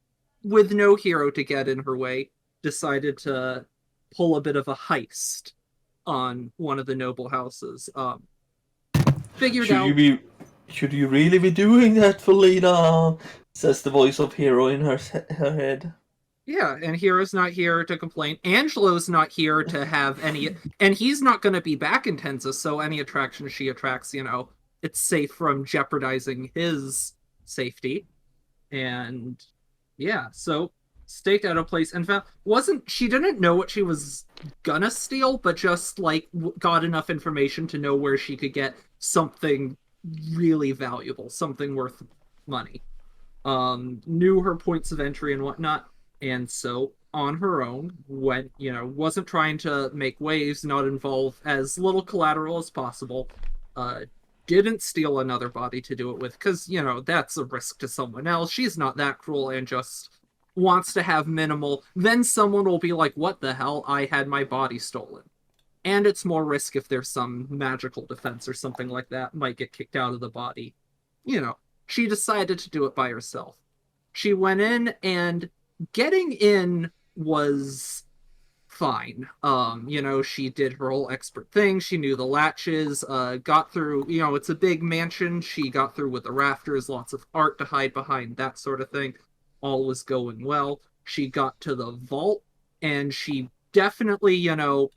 Speaker 4: with no hero to get in her way, decided to pull a bit of a heist on one of the noble houses. Figured
Speaker 3: Should you
Speaker 4: out,
Speaker 3: be? Should you really be doing that, Felina? Says the voice of Hero in her head.
Speaker 4: yeah, and Hero's not here to complain. Angelo's not here to have any, and he's not going to be back in Tenza, so any attraction she attracts, it's safe from jeopardizing his safety. And yeah, so staked out a place and found she didn't know what she was gonna steal, but just like got enough information to know where she could get something really valuable, something worth money. Knew her points of entry and whatnot, and so on her own went, wasn't trying to make waves, not involve as little collateral as possible. Didn't steal another body to do it with, because, that's a risk to someone else. She's not that cruel and just wants to have minimal. Then someone will be like, what the hell? I had my body stolen. And it's more risk if there's some magical defense or something like that, might get kicked out of the body. She decided to do it by herself. She went in, and getting in was fine. She did her whole expert thing. She knew the latches, got through, it's a big mansion. She got through with the rafters, lots of art to hide behind, that sort of thing. All was going well. She got to the vault, and she definitely,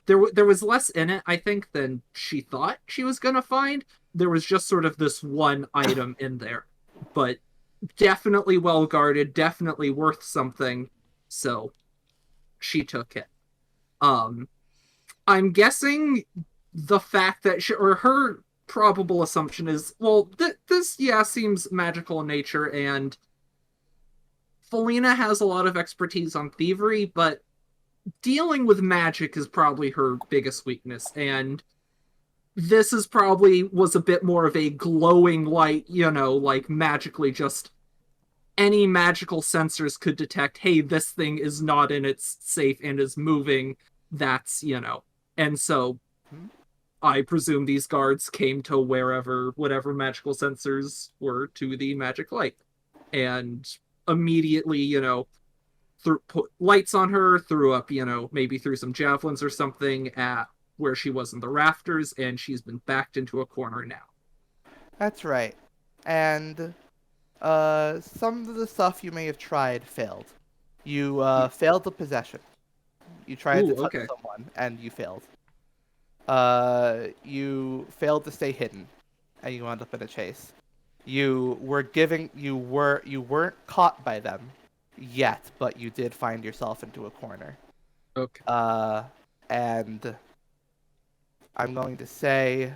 Speaker 4: there was less in it, I think, than she thought she was going to find. There was just sort of this one item in there, but definitely well guarded, definitely worth something. So she took it. I'm guessing the fact that or her probable assumption is, well, this, yeah, seems magical in nature, and Felina has a lot of expertise on thievery, but dealing with magic is probably her biggest weakness, and this is probably was a bit more of a glowing light, like magically just any magical sensors could detect, hey, this thing is not in its safe and is moving. That's, and so I presume these guards came to whatever magical sensors were to the magic light, and immediately, put lights on her, threw up, maybe threw some javelins or something at where she was in the rafters, and she's been backed into a corner now.
Speaker 2: That's right. And some of the stuff you may have tried failed. You failed the possession. You tried to touch someone, and you failed. You failed to stay hidden, and you wound up in a chase. You weren't caught by them yet, but you did find yourself into a corner.
Speaker 4: Okay.
Speaker 2: And I'm going to say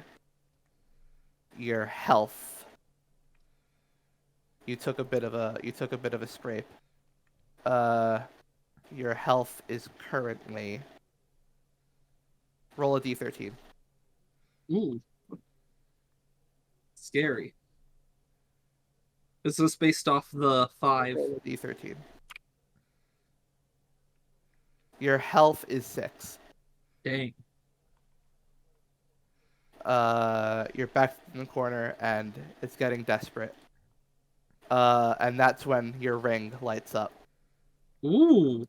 Speaker 2: your health. You took a bit of a scrape. Your health is currently, roll a d13.
Speaker 4: Ooh. Scary. Is this based off the 5?
Speaker 2: Roll a d13. Your health is 6.
Speaker 4: Dang.
Speaker 2: You're back in the corner, and it's getting desperate. And that's when your ring lights up.
Speaker 4: Ooh.